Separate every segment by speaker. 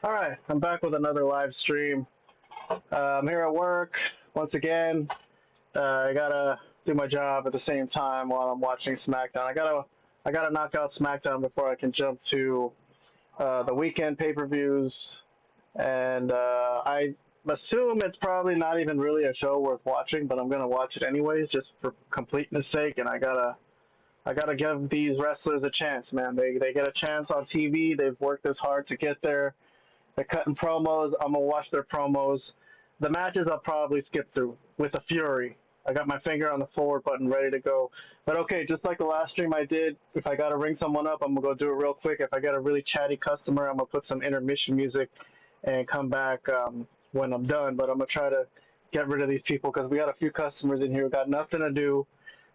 Speaker 1: All right, I'm back with another live stream. I'm here at work once again. I gotta do my job at the same time while I'm watching Smackdown. I gotta knock out Smackdown before I can jump to the weekend pay-per-views, and I assume it's probably not even really a show worth watching, but I'm gonna watch it anyways just for completeness sake. And I gotta give these wrestlers a chance, man. They get a chance on TV. They've worked this hard to get there. They're cutting promos. I'm gonna watch their promos. The matches I'll probably skip through with a fury. I got my finger on the forward button ready to go. But okay, just like the last stream I did, if I gotta ring someone up, I'm gonna go do it real quick. If I got a really chatty customer, I'm gonna put some intermission music and come back when I'm done. But I'm gonna try to get rid of these people because we got a few customers in here who got nothing to do.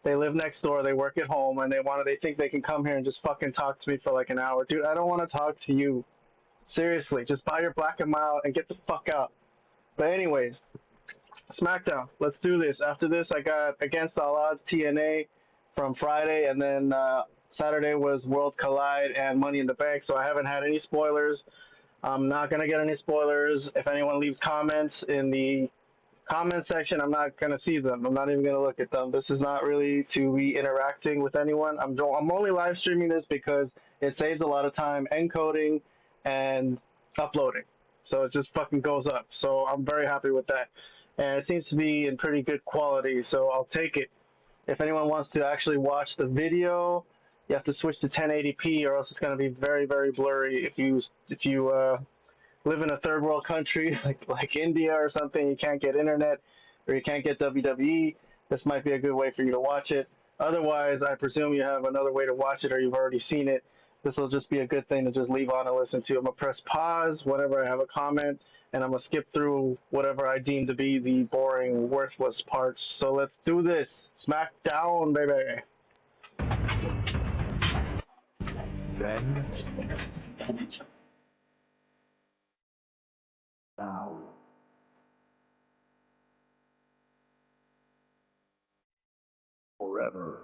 Speaker 1: They live next door, they work at home, and they think they can come here and just fucking talk to me for like an hour. Dude, I don't want to talk to you. Seriously, just buy your black and mild and get the fuck out. But anyways, SmackDown. Let's do this. After this, I got Against All Odds TNA from Friday, and then Saturday was Worlds Collide and Money in the Bank. So I haven't had any spoilers. I'm not gonna get any spoilers. If anyone leaves comments in the comment section, I'm not gonna see them. I'm not even gonna look at them. This is not really to be interacting with anyone. I'm only live streaming this because it saves a lot of time encoding and uploading. So it just fucking goes up. So I'm very happy with that. And it seems to be in pretty good quality, so I'll take it. If anyone wants to actually watch the video, you have to switch to 1080p or else it's going to be very, very blurry. If you live in a third world country like India or something, you can't get internet or you can't get WWE, this might be a good way for you to watch it. Otherwise, I presume you have another way to watch it or you've already seen it. This will just be a good thing to just leave on and listen to. I'm going to press pause whenever I have a comment, and I'm going to skip through whatever I deem to be the boring, worthless parts. So let's do this. Smackdown, baby.
Speaker 2: Then, now, forever.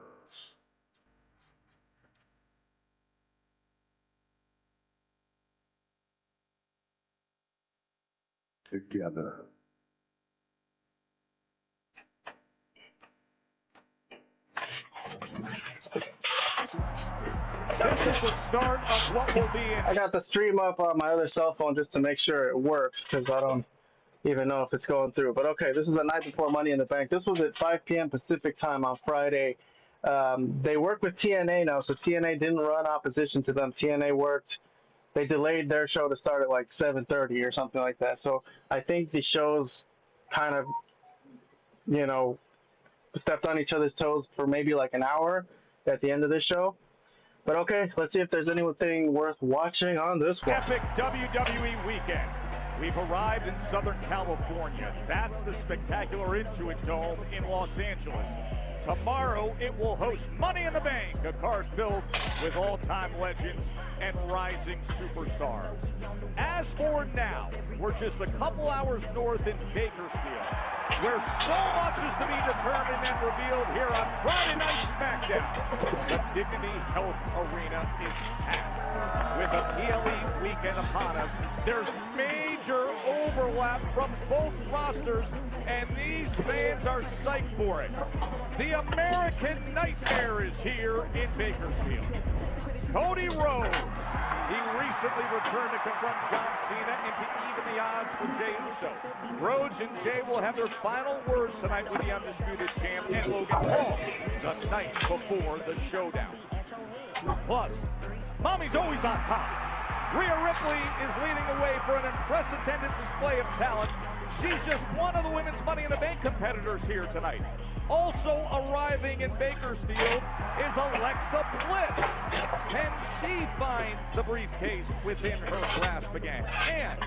Speaker 2: Together.
Speaker 3: This is the start of what will be
Speaker 1: I got the stream up on my other cell phone just to make sure it works because I don't even know if it's going through. But okay, this is the night before Money in the Bank. This was at 5 p.m. Pacific time on Friday. They work with TNA now, so TNA didn't run opposition to them. TNA worked. They delayed their show to start at like 7:30 or something like that. So I think the shows kind of, you know, stepped on each other's toes for maybe like an hour at the end of this show. But okay, let's see if there's anything worth watching on this one.
Speaker 3: epic WWE weekend. We've arrived in Southern California. That's the spectacular Intuit Dome in Los Angeles. Tomorrow, it will host Money in the Bank, a card filled with all-time legends and rising superstars. As for now, we're just a couple hours north in Bakersfield, where so much is to be determined and revealed here on Friday Night Smackdown. The Dignity Health Arena is packed. With a PLE weekend upon us, there's major overlap from both rosters, and these fans are psyched for it. The American Nightmare is here in Bakersfield. Cody Rhodes. He recently returned to confront John Cena and to even the odds with Jey Uso. Rhodes and Jey will have their final words tonight with the Undisputed Champ and Logan Paul the night before the showdown. Plus, Mommy's always on top. Rhea Ripley is leading the way for an unprecedented display of talent. She's just one of the women's Money in the Bank competitors here tonight. Also arriving in Bakersfield is Alexa Bliss. Can she find the briefcase within her grasp again? And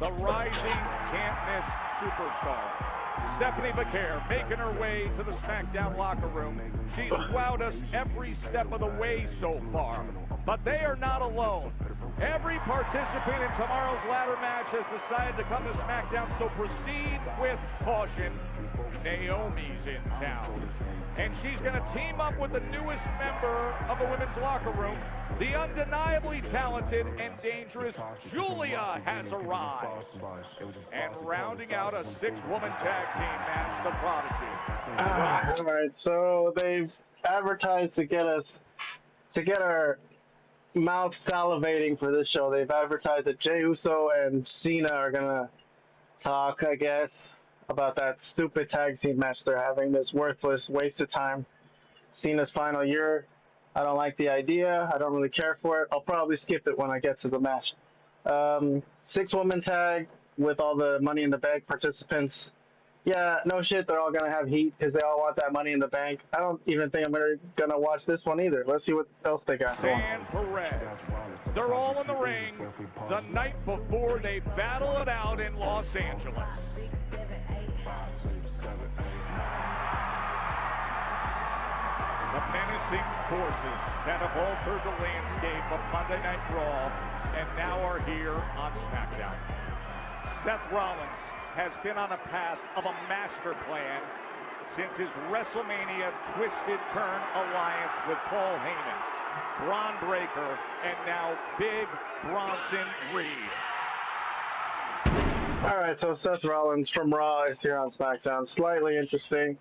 Speaker 3: the rising can't-miss superstar, Stephanie Vaquer making her way to the Smackdown locker room. She's wowed us every step of the way so far. But they are not alone. Every participant in tomorrow's ladder match has decided to come to Smackdown, so proceed with caution. Naomi's in town. And she's going to team up with the newest member of the women's locker room. The undeniably talented and dangerous Julia has arrived. And rounding out a 6-woman tag team match, the Prodigy.
Speaker 1: All right, so they've advertised to get our mouth salivating for this show. They've advertised that Jey Uso and Cena are gonna talk, I guess, about that stupid tag team match they're having. This worthless waste of time. Cena's final year. I don't like the idea. I don't really care for it. I'll probably skip it when I get to the match. 6-woman tag with all the Money in the Bank participants. Yeah, no shit, they're all gonna have heat because they all want that Money in the Bank. I don't even think I'm gonna watch this one either. Let's see what else they got.
Speaker 3: San Perez. They're all in the ring the night before they battle it out in Los Angeles. The menacing forces that have altered the landscape of Monday Night Raw and now are here on SmackDown. Seth Rollins has been on a path of a master plan since his WrestleMania twisted turn alliance with Paul Heyman, Braun Breaker, and now Big Bronson Reed.
Speaker 1: All right, so Seth Rollins from Raw is here on SmackDown. Slightly interesting.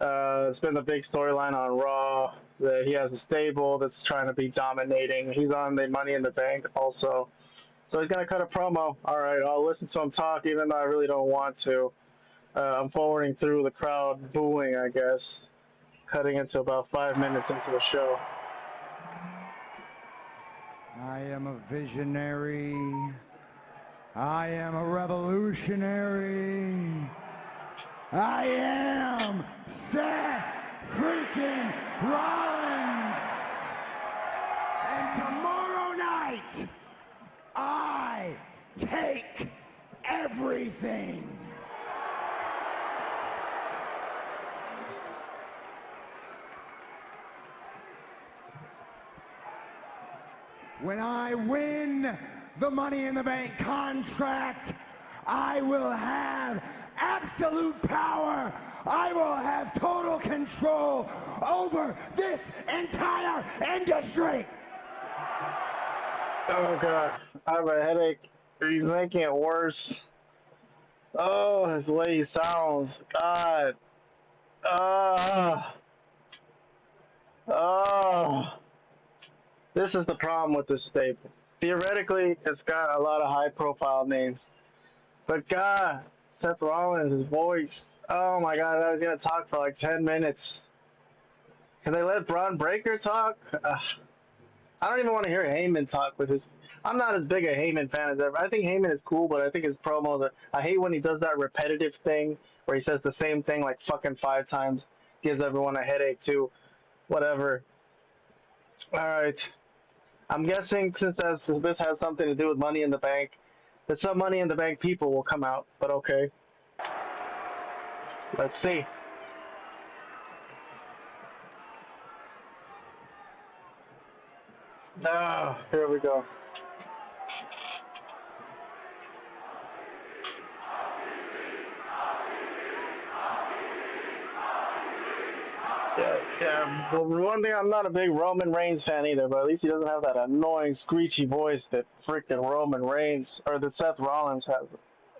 Speaker 1: It's been the big storyline on Raw that he has a stable that's trying to be dominating. He's on the Money in the Bank also. So he's going to cut a promo. All right, I'll listen to him talk even though I really don't want to. I'm forwarding through the crowd booing, I guess. Cutting into about 5 minutes into the show.
Speaker 4: I am a visionary. I am a revolutionary. I am Seth freaking Rollins. And tomorrow night, I take everything. When I win the Money in the Bank contract, I will have absolute power. I will have total control over this entire industry.
Speaker 1: Oh, God. I have a headache. He's making it worse. Oh, his way he sounds. God. This is the problem with this stable. Theoretically, it's got a lot of high-profile names. But God, Seth Rollins, his voice. Oh my God, I was going to talk for like 10 minutes. Can they let Braun Breaker talk? I don't even want to hear Heyman talk with his... I'm not as big a Heyman fan as ever. I think Heyman is cool, but I think his promos... I hate when he does that repetitive thing where he says the same thing like fucking 5 times. Gives everyone a headache too. Whatever. Alright. I'm guessing since this has something to do with Money in the Bank, that some Money in the Bank people will come out, but okay. Let's see. Ah, here we go. Yeah. Well, one thing, I'm not a big Roman Reigns fan either, but at least he doesn't have that annoying, screechy voice that freaking Roman Reigns or that Seth Rollins has.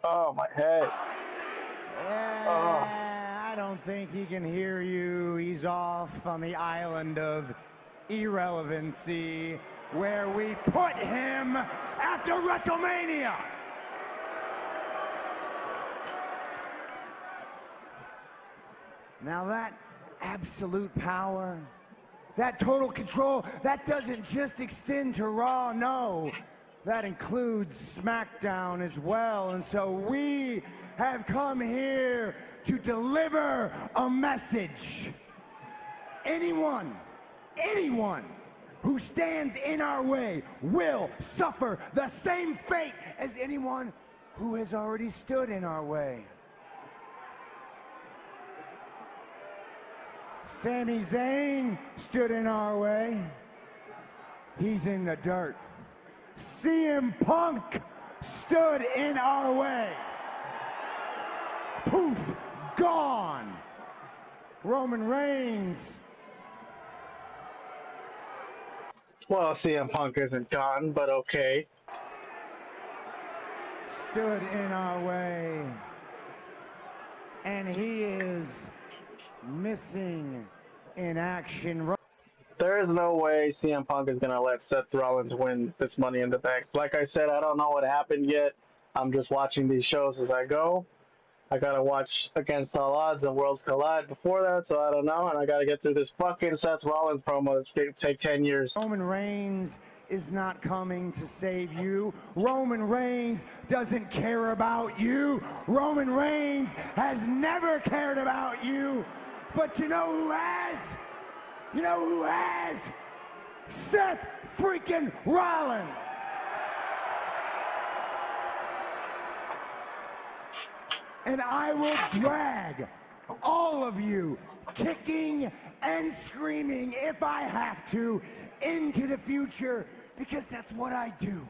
Speaker 1: Oh, my head.
Speaker 4: I don't think he can hear you. He's off on the island of irrelevancy, where we put him after WrestleMania. Now that absolute power, that total control, that doesn't just extend to Raw, no. That includes SmackDown as well. And so we have come here to deliver a message. Anyone who stands in our way will suffer the same fate as anyone who has already stood in our way. Sami Zayn stood in our way. He's in the dirt. CM Punk stood in our way. Poof, gone. Roman Reigns.
Speaker 1: Well, CM Punk isn't gone, but okay.
Speaker 4: Stood in our way. And he is missing in action.
Speaker 1: There is no way CM Punk is going to let Seth Rollins win this Money in the Bank. Like I said, I don't know what happened yet. I'm just watching these shows as I go. I got to watch Against All Odds and Worlds Collide before that, so I don't know. And I got to get through this fucking Seth Rollins promo that's going to take 10 years.
Speaker 4: Roman Reigns is not coming to save you. Roman Reigns doesn't care about you. Roman Reigns has never cared about you. But you know who has? You know who has? Seth freaking Rollins. And I will drag all of you, kicking and screaming if I have to, into the future, because that's what I do.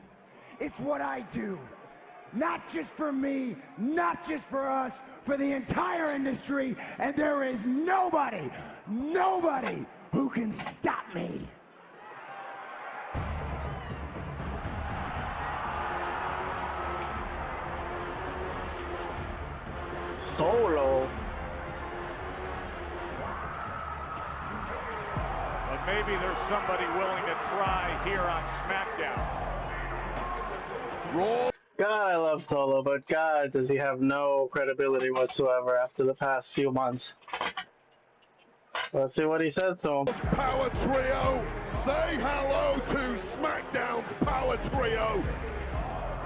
Speaker 4: It's what I do. Not just for me, not just for us, for the entire industry, and there is nobody who can stop me.
Speaker 1: Solo.
Speaker 3: But maybe there's somebody willing to try here on Smackdown. Raw.
Speaker 1: God, I love Solo, but God, does he have no credibility whatsoever after the past few months. Let's see what he says to him.
Speaker 3: Power Trio, say hello to SmackDown's Power Trio.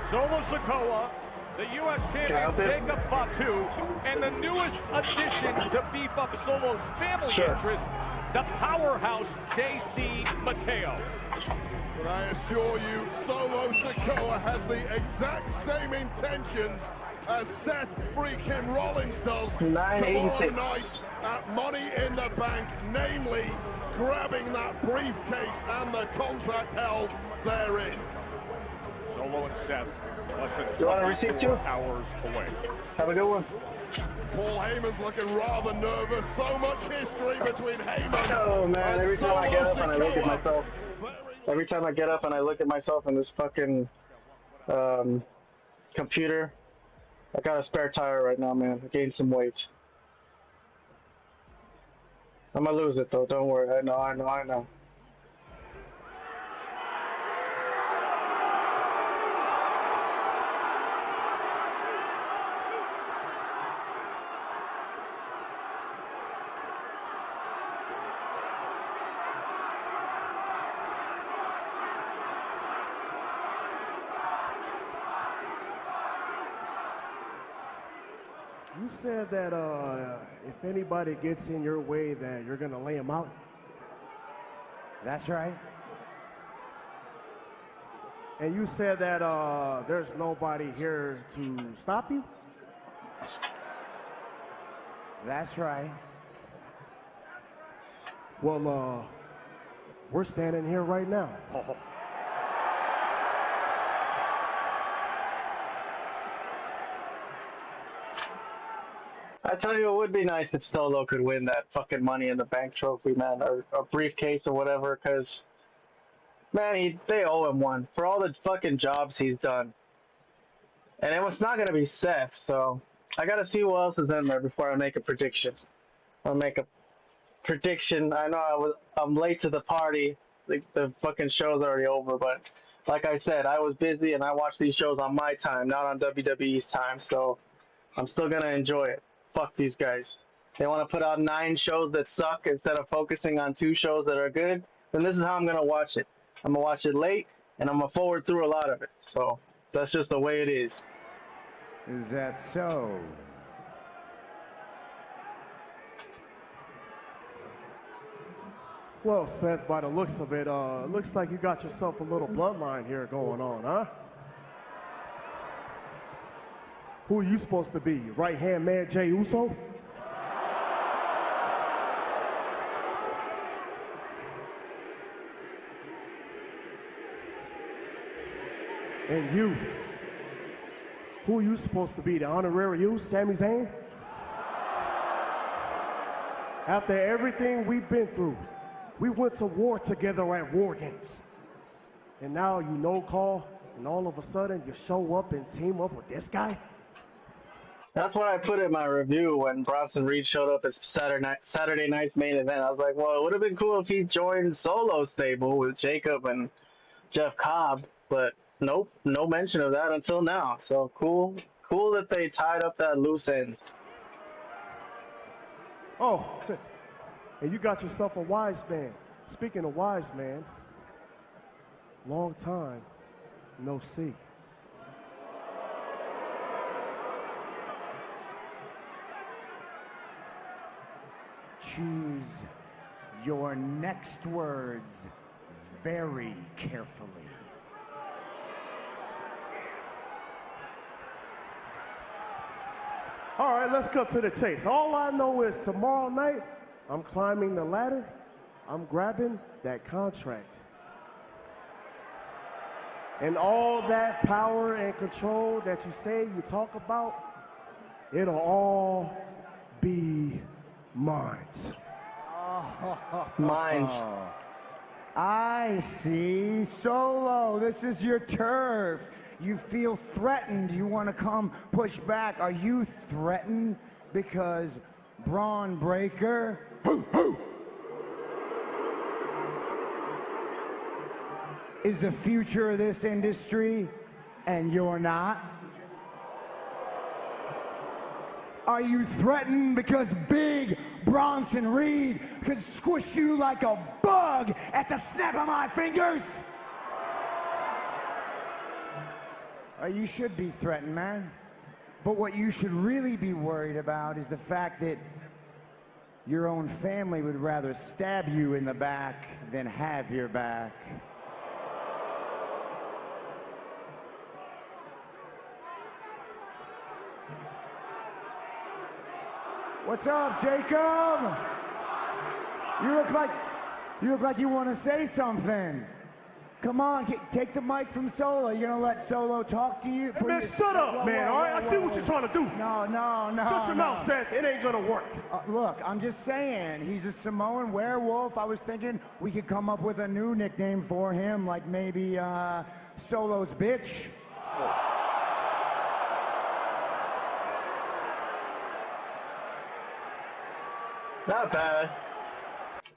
Speaker 3: Solo Sikoa, the U.S. champion Jacob Fatu, and the newest addition to beef up Solo's family interest, the powerhouse JC Mateo. But I assure you, Solo Sikoa has the exact same intentions as Seth freaking Rollins does tomorrow night at Money in the Bank, namely grabbing that briefcase and the contract held therein. Solo and Seth, less than 24 hours away.
Speaker 1: Have a good one.
Speaker 3: Paul Heyman's looking rather nervous. So much history between Heyman.
Speaker 1: Oh man,
Speaker 3: and
Speaker 1: every time I get up and I look at
Speaker 3: Sikoa.
Speaker 1: myself, every time I get up and I look at myself in this fucking computer, I got a spare tire right now, man. I gained some weight. I'm gonna lose it though, don't worry. I know.
Speaker 5: You said that if anybody gets in your way, that you're gonna lay them out.
Speaker 4: That's right.
Speaker 5: And you said that there's nobody here to stop you.
Speaker 4: That's right.
Speaker 5: Well, we're standing here right now.
Speaker 3: Oh.
Speaker 1: I tell you, it would be nice if Solo could win that fucking Money in the Bank trophy, man, or a briefcase or whatever, because, man, they owe him one for all the fucking jobs he's done. And it was not going to be Seth, so I got to see who else is in there before I make a prediction. I'll make a prediction. I know I'm late to the party. The fucking show's already over, but like I said, I was busy and I watched these shows on my time, not on WWE's time, so I'm still going to enjoy it. Fuck these guys. They want to put out 9 shows that suck instead of focusing on 2 shows that are good, then this is how I'm going to watch it. I'm going to watch it late, and I'm going to forward through a lot of it. So that's just the way it is.
Speaker 4: Is that so?
Speaker 5: Well, Seth, by the looks of it, looks like you got yourself a little bloodline here going on, huh? Who are you supposed to be? Right-hand man Jey Uso? And you, who are you supposed to be, the honorary you, Sami Zayn? After everything we've been through, we went to war together at War Games. And now you no call, and all of a sudden you show up and team up with this guy?
Speaker 1: That's what I put in my review when Bronson Reed showed up as Saturday night's main event. I was like, well, it would have been cool if he joined Solo stable with Jacob and Jeff Cobb, but nope, no mention of that until now. So cool that they tied up that loose end.
Speaker 5: Oh, and you got yourself a wise man. Speaking of wise man, long time no see.
Speaker 4: Choose your next words very carefully.
Speaker 5: All right, let's cut to the chase. All I know is tomorrow night, I'm climbing the ladder, I'm grabbing that contract. And all that power and control that you say you talk about, it'll all be mine.
Speaker 1: Mines.
Speaker 4: I see. Solo, this is your turf. You feel threatened. You want to come push back. Are you threatened because Braun Breaker is the future of this industry and you're not? Are you threatened because Big Bronson Reed could squish you like a bug at the snap of my fingers? You should be threatened, man. But what you should really be worried about is the fact that your own family would rather stab you in the back than have your back. What's up, Jacob? You look like you want to say something. Come on, take the mic from Solo. You're gonna let Solo talk to you?
Speaker 5: Hey, man, shut up, man, all right? I see what you're trying to do.
Speaker 4: No.
Speaker 5: Shut your mouth, Seth. It ain't gonna work.
Speaker 4: Look, I'm just saying, he's a Samoan werewolf. I was thinking we could come up with a new nickname for him, like maybe Solo's bitch.
Speaker 1: Not bad.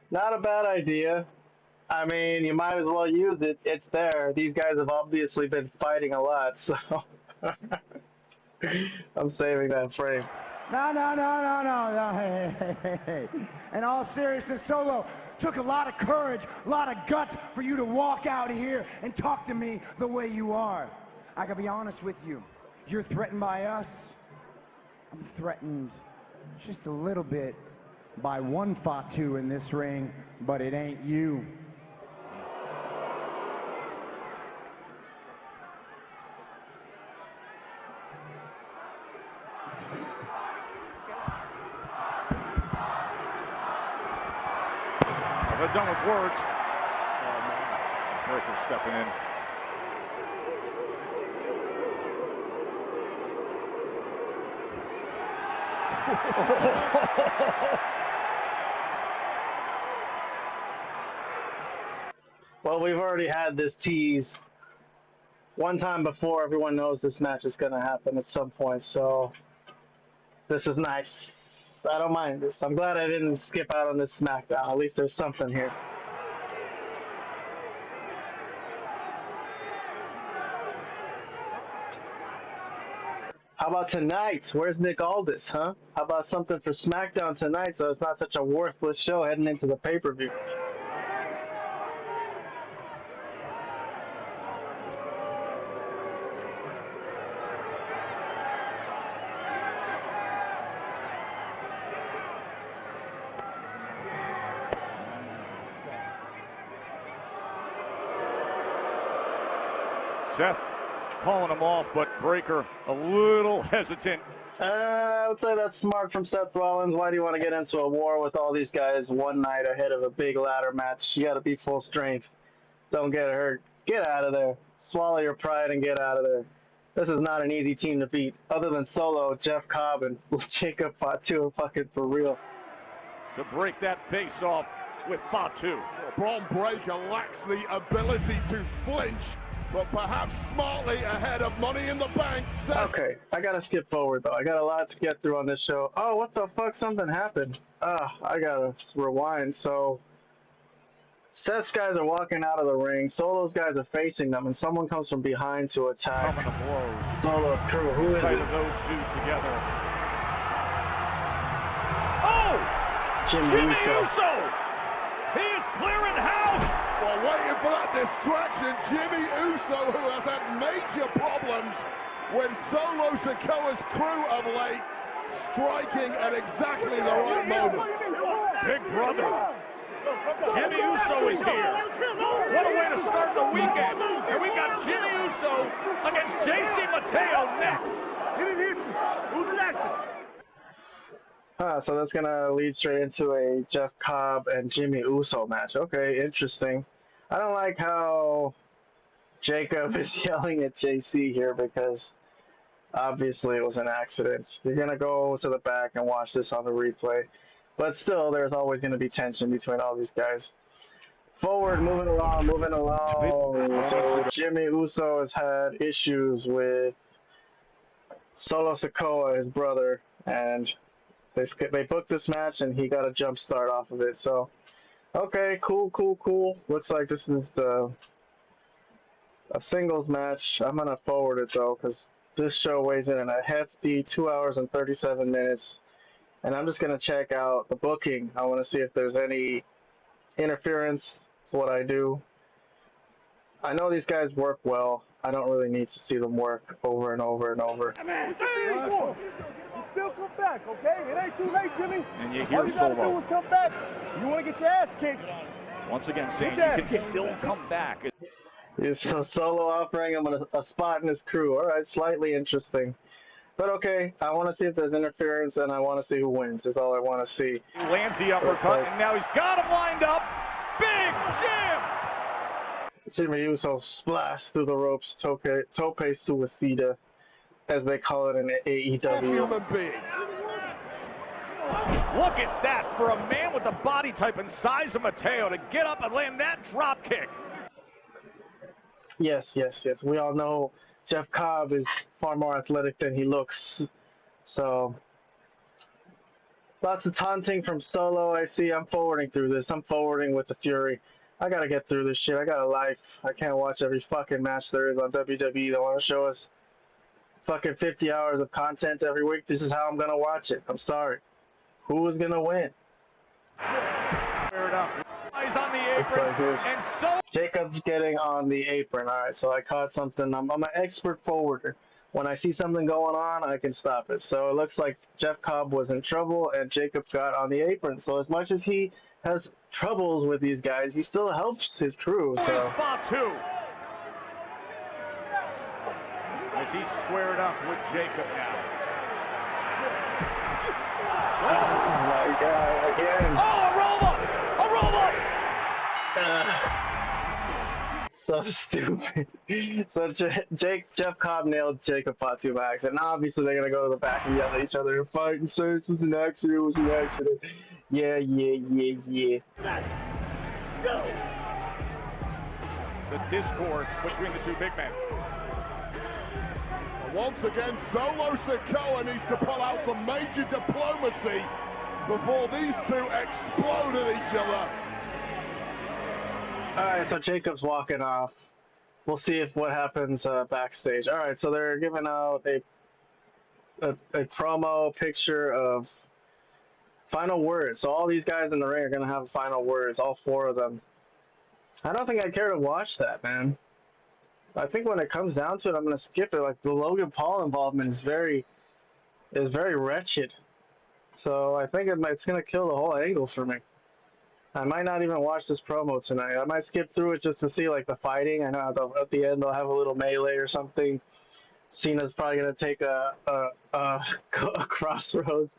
Speaker 1: Not a bad idea. I mean, you might as well use it. It's there. These guys have obviously been fighting a lot, so I'm saving that frame.
Speaker 4: No. Hey. In all seriousness, Solo, took a lot of courage, a lot of guts for you to walk out of here and talk to me the way you are. I gotta be honest with you. You're threatened by us. I'm threatened just a little bit by one Fatu in this ring, but it ain't you.
Speaker 3: They're done with words. Oh, man. Breaker stepping in.
Speaker 1: Well, we've already had this tease one time before. Everyone knows this match is going to happen at some point, so this is nice. I don't mind this. I'm glad I didn't skip out on this Smackdown. At least there's something here. How about tonight? Where's Nick Aldis, huh? How about something for Smackdown tonight so it's not such a worthless show heading into the pay-per-view?
Speaker 3: Seth calling him off, but Breaker a little hesitant.
Speaker 1: I would say that's smart from Seth Rollins. Why do you want to get into a war with all these guys one night ahead of a big ladder match? You got to be full strength. Don't get hurt. Get out of there. swallow your pride and get out of there. This is not an easy team to beat. Other than Solo, Jeff Cobb, and Jacob Fatu are fucking for real.
Speaker 3: To break that face off with Fatu.
Speaker 6: Bron Breakker lacks the ability to flinch, but perhaps smartly ahead of Money in the Bank.
Speaker 1: Okay, I gotta skip forward though. I got a lot to get through on this show. Oh, what the fuck? Something happened. I gotta rewind. So, Seth's guys are walking out of the ring. Solo's guys are facing them, and someone comes from behind to attack
Speaker 3: Coming to blows.
Speaker 1: Solo's crew. Who is
Speaker 3: Sight
Speaker 1: it?
Speaker 3: of those two together. Oh!
Speaker 1: It's Jimmy
Speaker 3: Jimmy
Speaker 1: Uso.
Speaker 3: Uso! He is clearing house!
Speaker 6: While waiting for that distraction, Jimmy Uso, who has had major problems with Solo Sikoa's crew of late, striking at exactly the right moment.
Speaker 3: Big brother. Jimmy Uso is here. What a way to start the weekend. And we got Jimmy Uso against JC Mateo next. He didn't hit you. Who's next?
Speaker 1: So that's gonna lead straight into a Jeff Cobb and Jimmy Uso match. Okay, interesting. I don't like how Jacob is yelling at JC here because obviously it was an accident. You're gonna go to the back and watch this on the replay. But still, there's always going to be tension between all these guys. Forward, moving along. So Jimmy Uso has had issues with Solo Sikoa, his brother, and they booked this match, and he got a jump start off of it. So, okay, cool. Looks like this is a singles match. I'm going to forward it, though, because this show weighs in a hefty 2 hours and 37 minutes. And I'm just going to check out the booking. I want to see if there's any interference. It's what I do. I know these guys work well. I don't really need to see them work over and over and over.
Speaker 5: You still come back, okay? It ain't too late, Jimmy.
Speaker 3: And you
Speaker 5: All
Speaker 3: hear
Speaker 5: you gotta do
Speaker 3: Solo.
Speaker 5: is come back. You want to get your ass kicked.
Speaker 3: Once again saying
Speaker 5: Get your
Speaker 3: you
Speaker 5: ass
Speaker 3: can
Speaker 5: kicked.
Speaker 3: still come back.
Speaker 1: So Solo offering him a spot in his crew. All right, slightly interesting. But okay, I want to see if there's interference, and I want to see who wins. Is all I want to see.
Speaker 3: He lands the uppercut, and now he's got him lined up. Big jam!
Speaker 1: Jimmy Uso splashed through the ropes, tope suicida, as they call it in AEW.
Speaker 6: Human being.
Speaker 3: Look at that for a man with the body type and size of Mateo to get up and land that drop kick.
Speaker 1: Yes. We all know Jeff Cobb is far more athletic than he looks. So, lots of taunting from Solo. I see. I'm forwarding through this. I'm forwarding with the Fury. I gotta get through this shit. I got a life. I can't watch every fucking match there is on WWE. They want to show us fucking 50 hours of content every week. This is how I'm gonna watch it. I'm sorry. Who is gonna win?
Speaker 3: Fair enough. He's on the
Speaker 1: Looks
Speaker 3: apron,
Speaker 1: like this.
Speaker 3: and so
Speaker 1: Jacob's getting on the apron. All right, so I caught something. I'm an expert forwarder. When I see something going on, I can stop it. So it looks like Jeff Cobb was in trouble, and Jacob got on the apron. So as much as he has troubles with these guys, he still helps his crew. So
Speaker 3: spot two. As he's squared up with Jacob now.
Speaker 1: oh my God, again.
Speaker 3: Oh, a roll up! A roll up!
Speaker 1: So stupid. So Jeff Cobb nailed Jacob Fatu Max, and obviously they're gonna go to the back and yell at each other and fight and say it was an accident. It was an accident. Yeah.
Speaker 3: The discord between the two big men.
Speaker 6: Once again, Solo Sikoa needs to pull out some major diplomacy before these two explode at each other.
Speaker 1: All right, so Jacob's walking off. We'll see what happens backstage. All right, so they're giving out a promo picture of final words. So all these guys in the ring are gonna have final words, all four of them. I don't think I care to watch that, man. I think when it comes down to it, I'm gonna skip it. Like the Logan Paul involvement is very wretched. So I think it's gonna kill the whole angle for me. I might not even watch this promo tonight. I might skip through it just to see like the fighting. I know at the end they'll have a little melee or something. Cena's probably gonna take a crossroads,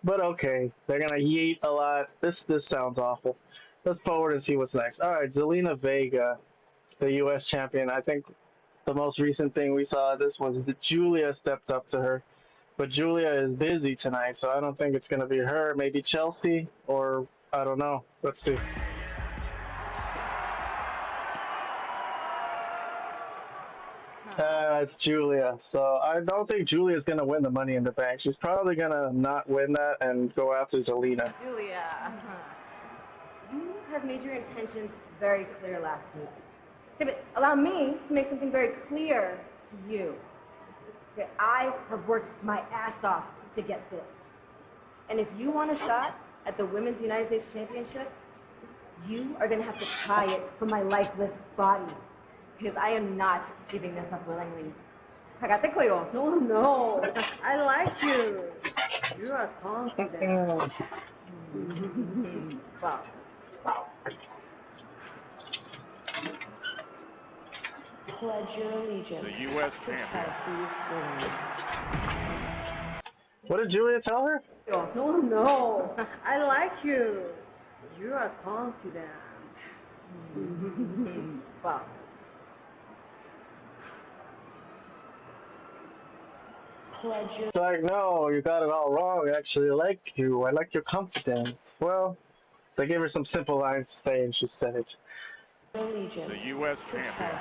Speaker 1: but okay, they're gonna yeet a lot. This sounds awful. Let's forward and see what's next. All right, Zelina Vega the U.S. champion. I think the most recent thing we saw this was that Julia stepped up to her. But Julia is busy tonight, so I don't think it's going to be her. Maybe Chelsea, or I don't know. Let's see. It's Julia. So I don't think Julia's going to win the Money in the Bank. She's probably going to not win that and go after Zelina.
Speaker 7: Julia, you have made your intentions very clear last week. Okay, but allow me to make something very clear to you. Okay, I have worked my ass off to get this. And if you want a shot at the Women's United States Championship, you are going to have to pry it from my lifeless body. Because I am not giving this up willingly. Kagate koyo. No. I like you. You are confident. Wow.
Speaker 8: Pledge your allegiance.
Speaker 3: The U.S. champion.
Speaker 1: What did Julia tell her?
Speaker 7: No. I like you. You are confident. Wow.
Speaker 1: It's like, no, you got it all wrong. I actually like you. I like your confidence. Well, they gave her some simple lines to say, and she said it.
Speaker 3: The U.S. champion.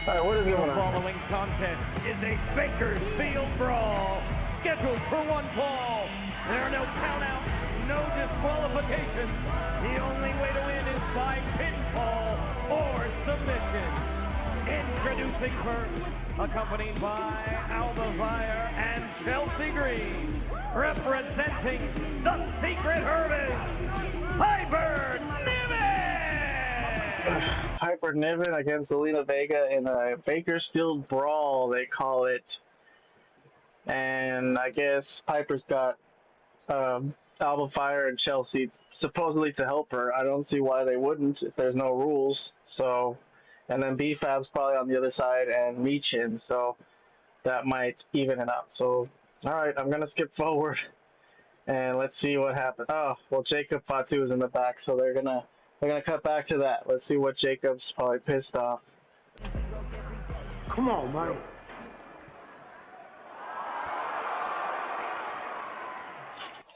Speaker 1: All right, what is going
Speaker 3: The
Speaker 1: on?
Speaker 3: following contest is a Bakersfield brawl, scheduled for one fall. There are no countouts, no disqualifications. The only way to win is by pinfall or submission. Introducing first, accompanied by Alba Fire and Chelsea Green, representing the Secret Herbalist, Piper Niven!
Speaker 1: Piper Niven against Zelina Vega in a Bakersfield brawl, they call it. And I guess Piper's got Alba Fire and Chelsea supposedly to help her. I don't see why they wouldn't if there's no rules. So, and then BFAB's probably on the other side and Michin, so that might even it up. So, all right, I'm gonna skip forward and let's see what happens. Oh, well, Jacob Fatu is in the back, so they're gonna cut back to that. Let's see what Jacob's probably pissed off.
Speaker 5: Come on, man.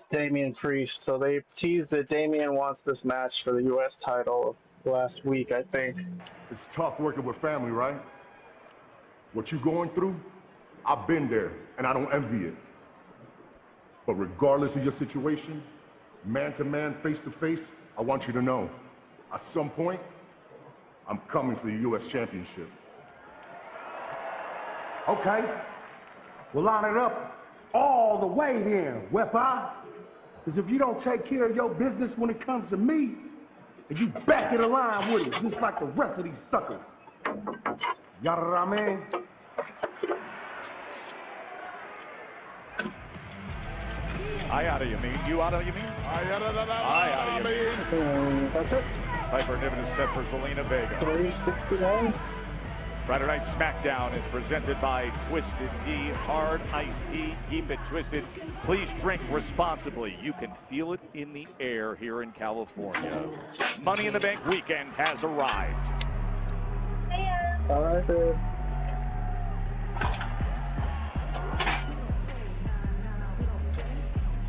Speaker 1: Damian Priest. So they teased that Damian wants this match for the U.S. title last week, I think.
Speaker 6: It's tough working with family, right? What you going through, I've been there, and I don't envy it. But regardless of your situation, man to man, face to face, I want you to know, at some point, I'm coming for the U.S. Championship.
Speaker 5: Okay. We'll line it up all the way then, Wepa. Because if you don't take care of your business when it comes to me, and you back in the line with it, just like the rest of these suckers. You know what I mean?
Speaker 3: I oughta, you mean? You oughta, you mean? I oughta, you mean?
Speaker 1: That's it.
Speaker 3: Piper Niven is set for Zelina Vega.
Speaker 1: 369.
Speaker 3: Friday Night Smackdown is presented by Twisted Tea, hard iced tea. Keep it twisted. Please drink responsibly. You can feel it in the air here in California. Money in the Bank weekend has arrived.
Speaker 1: All right, dude.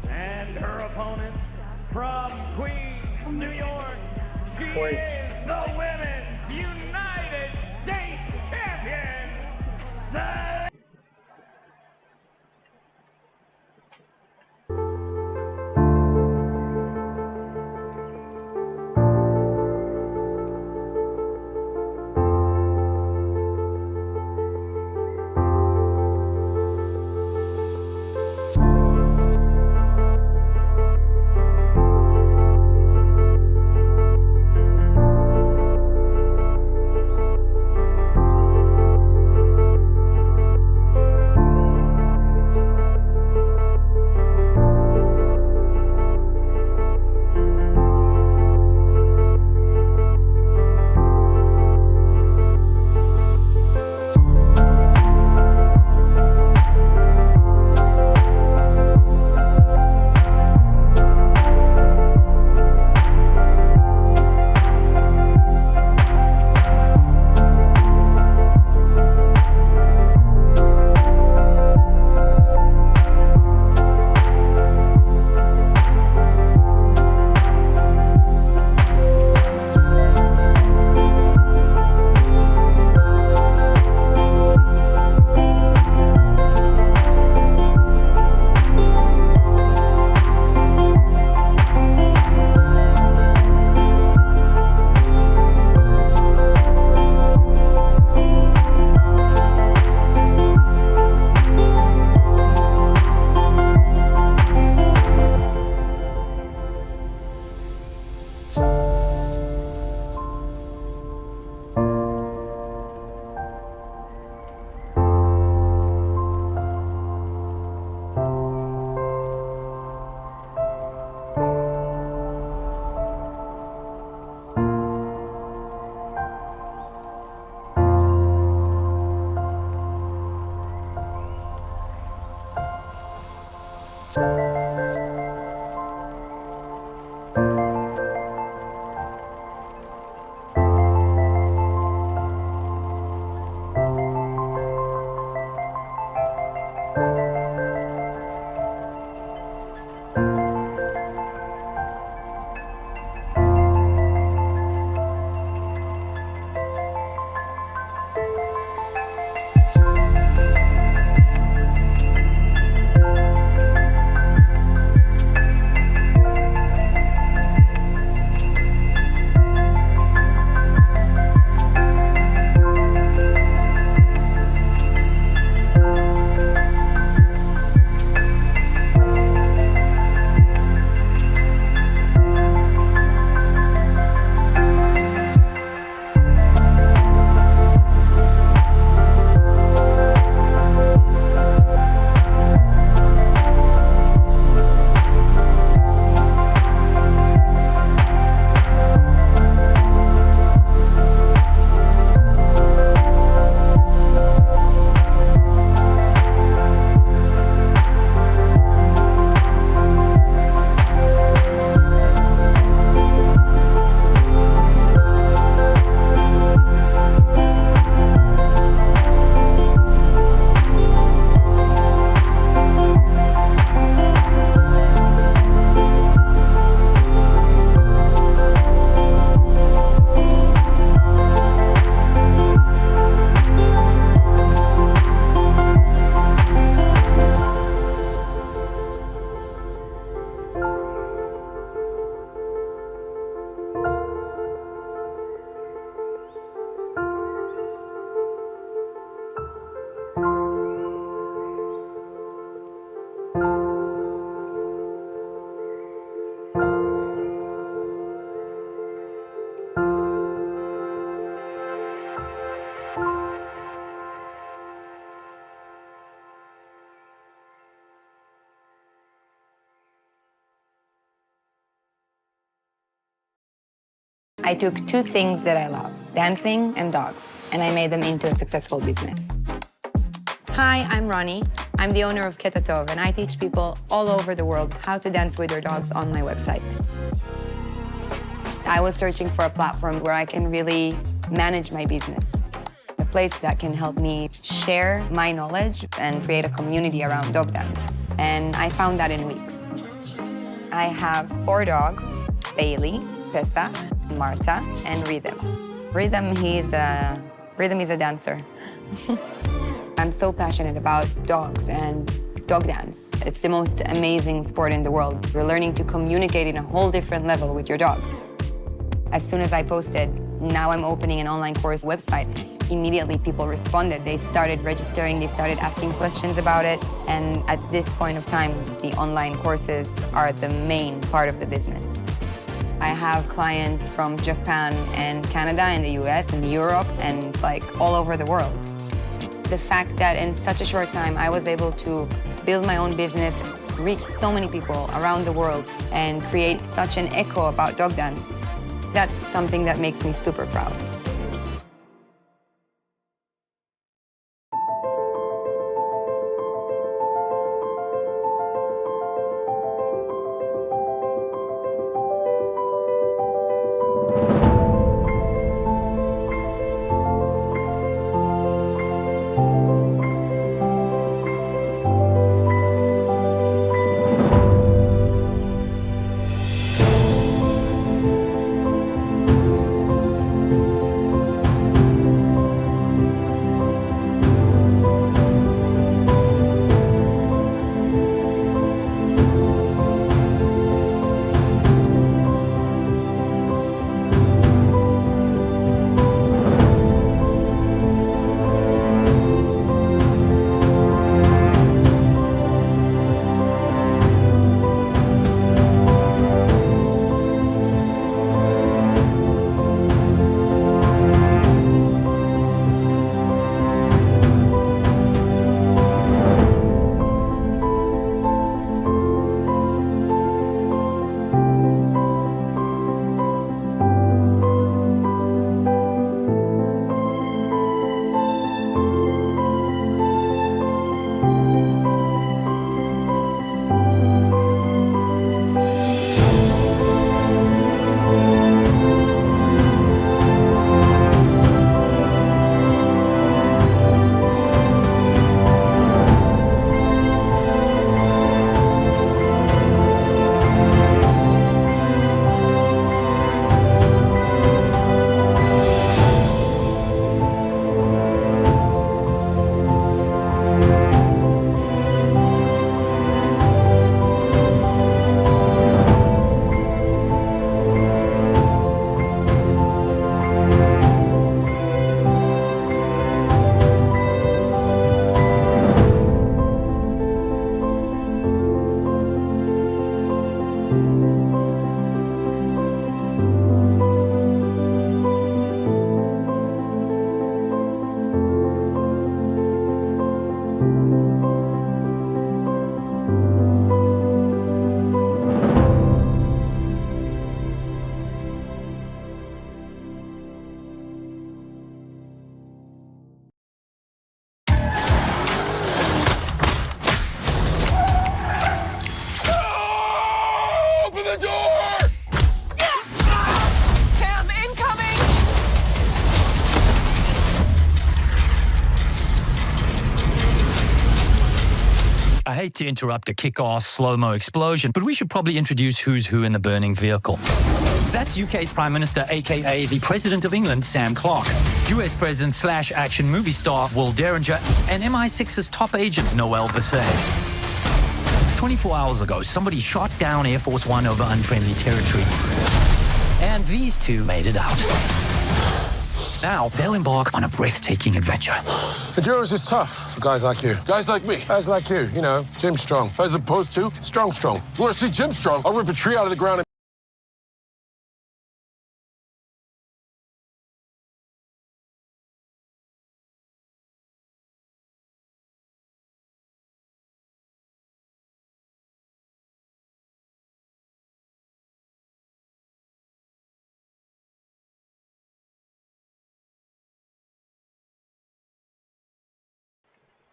Speaker 3: And her opponent from Queens, New York, she
Speaker 1: Wait.
Speaker 3: is the Women's United States Champion,
Speaker 9: I took two things that I love, dancing and dogs, and I made them into a successful business. Hi, I'm Ronnie. I'm the owner of Ketatov, and I teach people all over the world how to dance with their dogs on my website. I was searching for a platform where I can really manage my business, a place that can help me share my knowledge and create a community around dog dance. And I found that in weeks. I have 4 dogs, Bailey, Pesach, Marta, and Rhythm. Rhythm is a dancer. I'm so passionate about dogs and dog dance. It's the most amazing sport in the world. You're learning to communicate in a whole different level with your dog. As soon as I posted, now I'm opening an online course website, immediately people responded. They started registering, they started asking questions about it, and at this point of time, the online courses are the main part of the business. I have clients from Japan and Canada and the US and Europe and like all over the world. The fact that in such a short time I was able to build my own business, reach so many people around the world and create such an echo about dog dance, that's something that makes me super proud.
Speaker 10: hate to interrupt a kick-ass slow-mo explosion, but we should probably introduce who's who in the burning vehicle. That's UK's Prime Minister, aka the President of England, Sam Clarke, US President / action movie star Will Derringer, and MI6's top agent, Noel Basset. 24 hours ago, somebody shot down Air Force One over unfriendly territory. And these two made it out. Now, they'll embark on a breathtaking adventure.
Speaker 11: Endurance is tough for guys like you.
Speaker 6: Guys like me.
Speaker 11: Guys like you, you know, Jim Strong.
Speaker 6: As opposed to?
Speaker 11: Strong.
Speaker 6: You want to see Jim Strong? I'll rip a tree out of the ground and...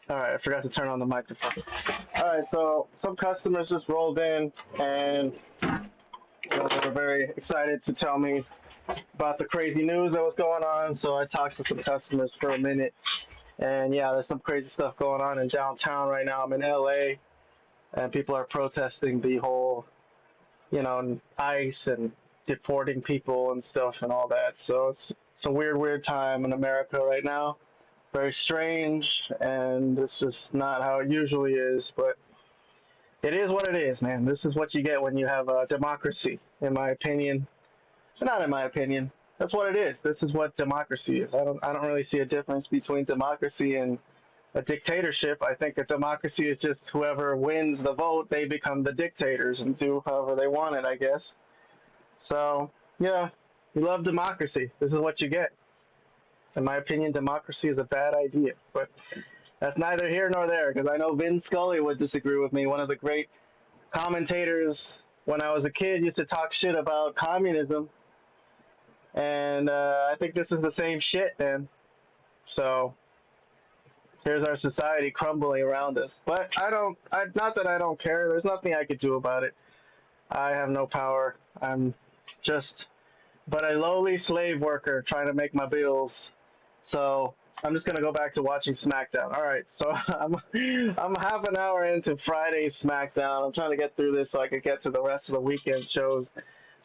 Speaker 1: Alright, I forgot to turn on the microphone. Alright, so some customers just rolled in and they were very excited to tell me about the crazy news that was going on. So I talked to some customers for a minute. And yeah, there's some crazy stuff going on in downtown right now. I'm in LA and people are protesting the whole, you know, ICE and deporting people and stuff and all that. So it's a weird time in America right now. Very strange, and it's just not how it usually is, but it is what it is, man. This is what you get when you have a democracy, in my opinion. Not in my opinion. That's what it is. This is what democracy is. I don't really see a difference between democracy and a dictatorship. I think a democracy is just whoever wins the vote, they become the dictators and do however they want it, I guess. So, yeah, we love democracy. This is what you get. In my opinion, democracy is a bad idea, but that's neither here nor there, because I know Vin Scully would disagree with me. One of the great commentators when I was a kid used to talk shit about communism, and I think this is the same shit, man. So here's our society crumbling around us. But not that I don't care. There's nothing I could do about it. I have no power. I'm just but a lowly slave worker trying to make my bills. So I'm just gonna go back to watching Smackdown. All right, so I'm half an hour into Friday's Smackdown. I'm trying to get through this so I could get to the rest of the weekend shows.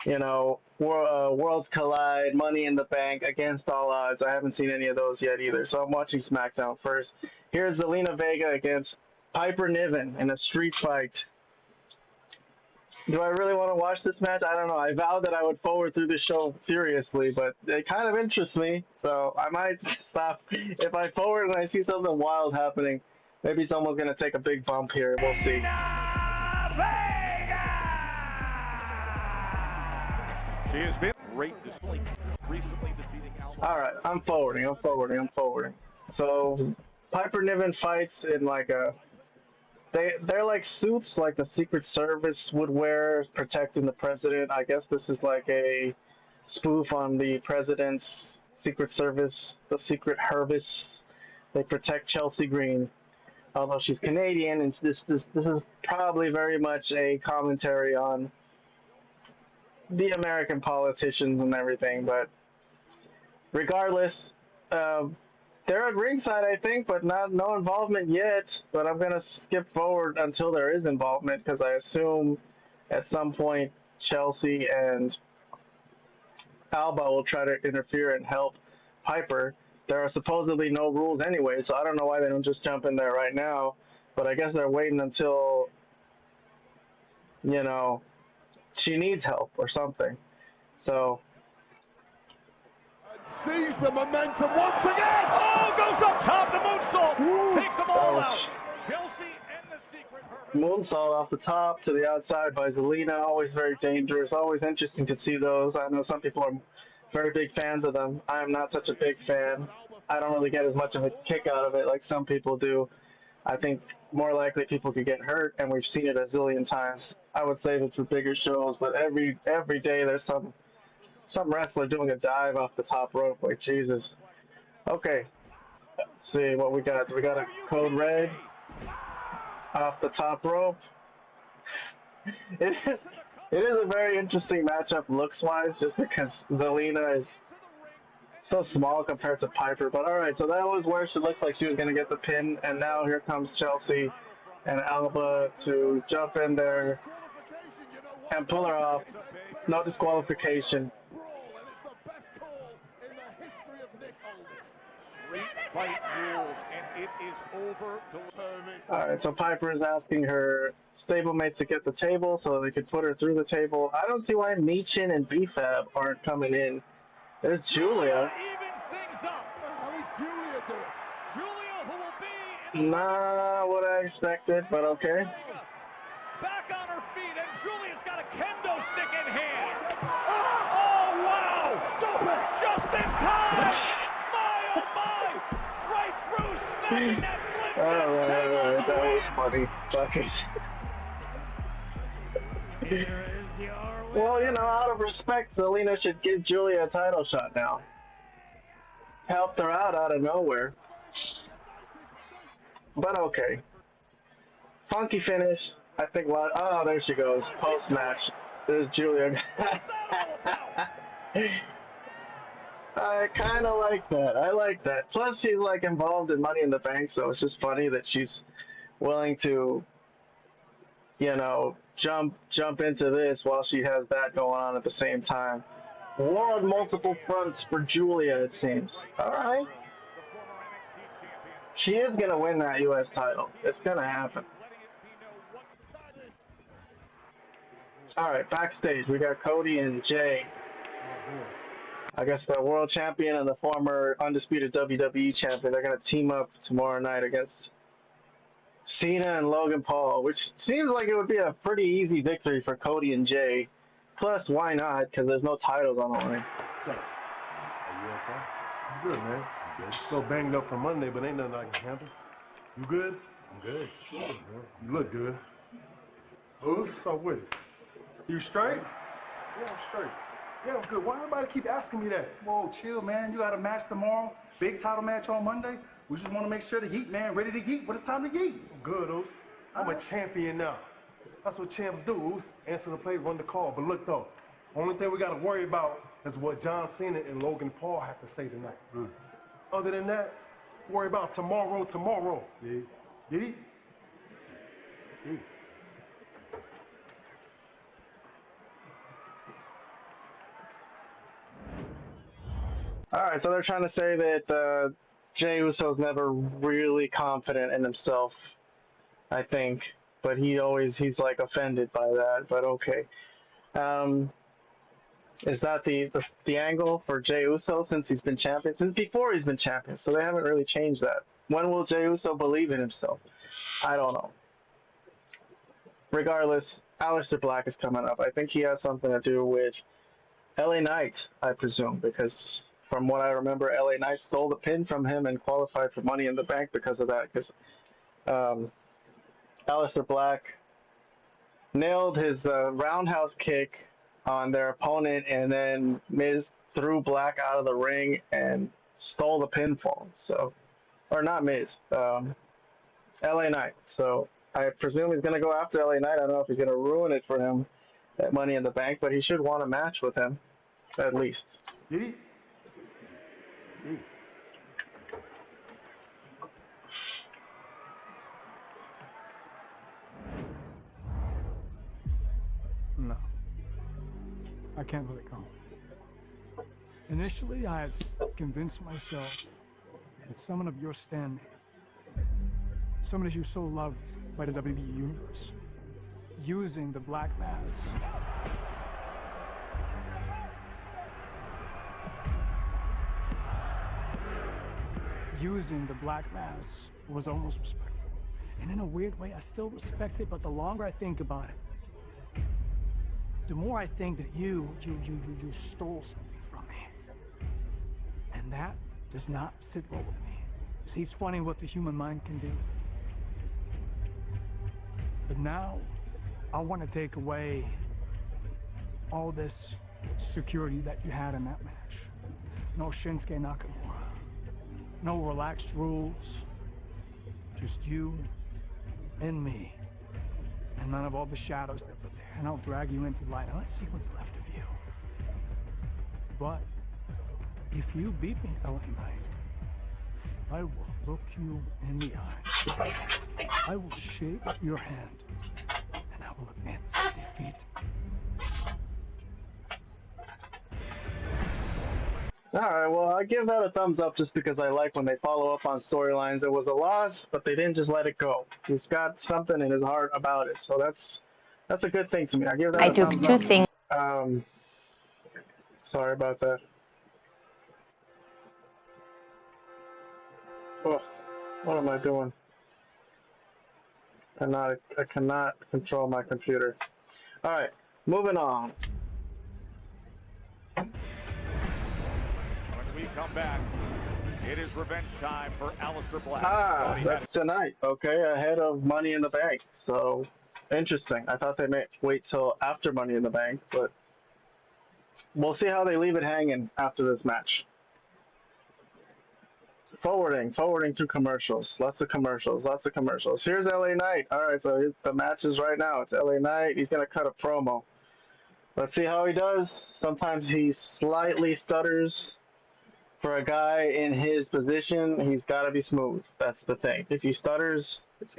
Speaker 1: You know, Worlds Collide, Money in the Bank, Against All Odds. I haven't seen any of those yet either, so I'm watching Smackdown first. Here's Zelina Vega against Piper Niven in a street fight. Do I really want to watch this match? I don't know. I vowed that I would forward through the show furiously, but it kind of interests me, so I might stop. If I forward and I see something wild happening, maybe someone's going to take a big bump here. We'll see.
Speaker 3: She has been great display recently defeating
Speaker 1: All right, I'm forwarding. So Piper Niven fights in like a... They're like suits like the Secret Service would wear, protecting the president. I guess this is like a spoof on the president's Secret Service, the Secret Service. They protect Chelsea Green, although she's Canadian, and this is probably very much a commentary on the American politicians and everything. But regardless, they're at ringside, I think, but no involvement yet. But I'm gonna skip forward until there is involvement, because I assume at some point Chelsea and Alba will try to interfere and help Piper. There are supposedly no rules anyway, so I don't know why they don't just jump in there right now. But I guess they're waiting until, you know, she needs help or something. So.
Speaker 6: Sees the momentum once again.
Speaker 3: Oh, goes up top, the moonsault. Takes them all out. Chelsea and the Secret
Speaker 1: Moonsault off the top to the outside by Zelina. Always very dangerous. Always interesting to see those. I know some people are very big fans of them. I am not such a big fan. I don't really get as much of a kick out of it like some people do. I think more likely people could get hurt, and we've seen it a zillion times. I would save it for bigger shows, but every day there's some wrestler doing a dive off the top rope. Like, Jesus. Okay, let's see what we got. We got a Code Red off the top rope. It is a very interesting matchup looks-wise, just because Zelina is so small compared to Piper. But all right, so that was where she looks like she was going to get the pin, and now here comes Chelsea and Alba to jump in there and pull her off. No disqualification.
Speaker 6: And it's the best call in the history of Nick Aldis.
Speaker 3: Street fight rules, and it is over.
Speaker 1: All right, so Piper is asking her stablemates to get the table so they could put her through the table. I don't see why Michin and BFAB aren't coming in. There's Julia.
Speaker 3: Evens things up.
Speaker 6: How is Julia doing?
Speaker 3: Julia, who will be in
Speaker 1: Not what I expected, but okay.
Speaker 3: back on her feet, and Julia's got a kendo stick in hand. Oh, wow!
Speaker 6: Stop it!
Speaker 3: Just in time! My, oh, my! Right through, snapping that flip.
Speaker 1: Alright, that was funny. Fuck it. Well, you know, out of respect, Zelina should give Julia a title shot now. Helped her out of nowhere. But okay. Funky finish. I think what? Oh, there she goes. Post match. There's Julia. I kind of like that. I like that. Plus, she's like involved in Money in the Bank, so it's just funny that she's willing to, you know, jump into this while she has that going on at the same time. War on multiple fronts for Julia, it seems. All right. She is gonna win that U.S. title. It's gonna happen. All right, backstage we got Cody and Jay. I guess the world champion and the former undisputed WWE champion. They're gonna team up tomorrow night against Cena and Logan Paul, which seems like it would be a pretty easy victory for Cody and Jay. Plus, why not? Because there's no titles on the line.
Speaker 5: What's up? Are you okay? I'm good, man. I'm good. Still banged up from Monday, but ain't nothing I can handle. You good? I'm good. You look good. What's up with it? You straight? Yeah, I'm straight. Yeah, I'm good. Why everybody keep asking me that? Whoa, chill, man. You got a match tomorrow. Big title match on Monday. We just want to make sure the heat, man, ready to heat. When it's time to heat. I'm good, Oos. I'm a champion now. That's what champs do, Oos. Answer the plate, run the call. But look, though, only thing we got to worry about is what John Cena and Logan Paul have to say tonight. Other than that, worry about tomorrow. Yeah. Yeah. Yeah.
Speaker 1: All right, so they're trying to say that Jey Uso's never really confident in himself, I think, but he's like offended by that. But okay, is that the angle for Jey Uso since he's been champion? Since before he's been champion, so they haven't really changed that. When will Jey Uso believe in himself? I don't know. Regardless, Aleister Black is coming up. I think he has something to do with LA Knight, I presume, because from what I remember, LA Knight stole the pin from him and qualified for Money in the Bank because of that. Because Aleister Black nailed his roundhouse kick on their opponent, and then Miz threw Black out of the ring and stole the pinfall. So, or not Miz, LA Knight. So I presume he's going to go after LA Knight. I don't know if he's going to ruin it for him at Money in the Bank, but he should want a match with him, at least.
Speaker 5: Yeah.
Speaker 12: No. I can't let it go. Initially, I had convinced myself that someone of your standing, someone as you so loved by the WWE Universe, using the Black Mass was almost respectful. And in a weird way, I still respect it, but the longer I think about it, the more I think that you stole something from me. And that does not sit well with me. See, it's funny what the human mind can do. But now, I want to take away all this security that you had in that match. No Shinsuke Nakamura. No relaxed rules. Just you and me. And none of all the shadows that were there. And I'll drag you into light. And let's see what's left of you. But if you beat me, LA Knight, I will look you in the eye. I will shake your hand, and I will admit defeat.
Speaker 1: Alright, well, I give that a thumbs up just because I like when they follow up on storylines. It was a loss, but they didn't just let it go. He's got something in his heart about it, so that's a good thing to me. I give that
Speaker 9: I
Speaker 1: a
Speaker 9: took
Speaker 1: thumbs
Speaker 9: two
Speaker 1: up.
Speaker 9: things.
Speaker 1: Sorry about that. Oh, what am I doing? I cannot control my computer. Alright, moving on.
Speaker 3: When we come back, it is revenge time for Aleister Black.
Speaker 1: Ah, that's tonight. Okay, ahead of Money in the Bank. So, interesting. I thought they may wait till after Money in the Bank, but we'll see how they leave it hanging after this match. Forwarding through commercials. Lots of commercials. Here's LA Knight. All right, so the match is right now. It's LA Knight. He's going to cut a promo. Let's see how he does. Sometimes he slightly stutters. For a guy in his position, he's got to be smooth. That's the thing. If he stutters, it's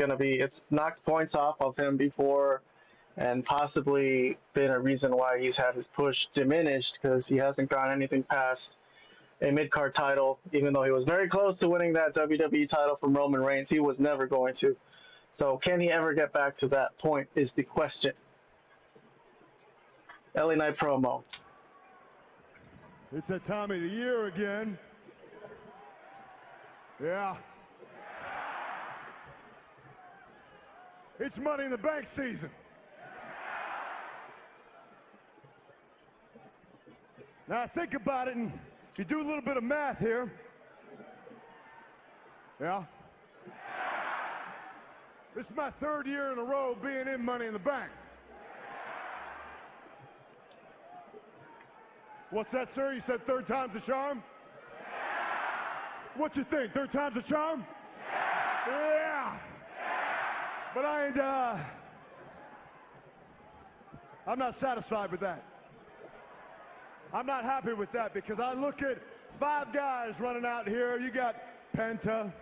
Speaker 1: knocked points off of him before and possibly been a reason why he's had his push diminished because he hasn't gotten anything past a mid-card title. Even though he was very close to winning that WWE title from Roman Reigns, he was never going to. So can he ever get back to that point is the question. LA Knight promo.
Speaker 6: It's that time of the year again. Yeah. It's Money in the Bank season. Now I think about it, and you do a little bit of math here. Yeah. This is my third year in a row being in Money in the Bank. What's that, sir? You said third time's a charm? What you think? Third time's a charm? Yeah. But I'm not satisfied with that. I'm not happy with that because I look at 5 guys running out here. You got Penta.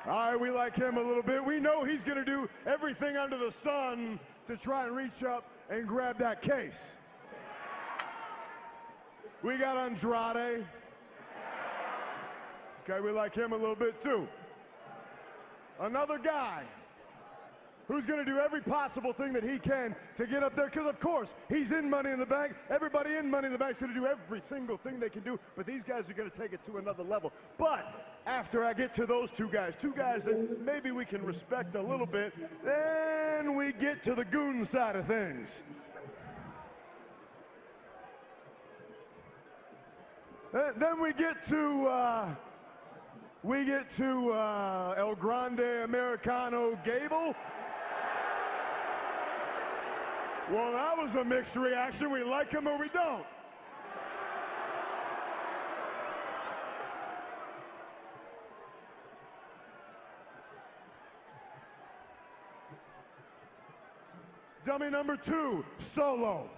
Speaker 6: All right, we like him a little bit. We know he's going to do everything under the sun to try and reach up and grab that case. We got Andrade. Okay, we like him a little bit too. Another guy who's going to do every possible thing that he can to get up there, because of course, he's in Money in the Bank. Everybody in Money in the Bank is going to do every single thing they can do, but these guys are going to take it to another level. But after I get to those two guys that maybe we can respect a little bit, then we get to the goon side of things. Then we get to El Grande Americano Gable. Well, that was a mixed reaction. We like him or we don't. Dummy number 2, Solo.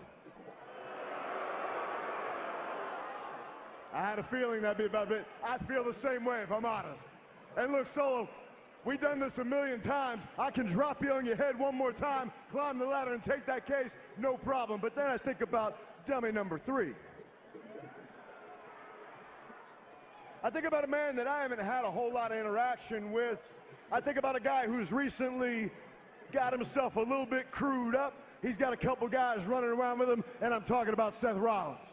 Speaker 6: I had a feeling that'd be about it. I feel the same way if I'm honest. And look, Solo, we've done this a million times. I can drop you on your head one more time, climb the ladder and take that case, no problem. But then I think about dummy number 3. I think about a man that I haven't had a whole lot of interaction with. I think about a guy who's recently got himself a little bit crewed up. He's got a couple guys running around with him, and I'm talking about Seth Rollins.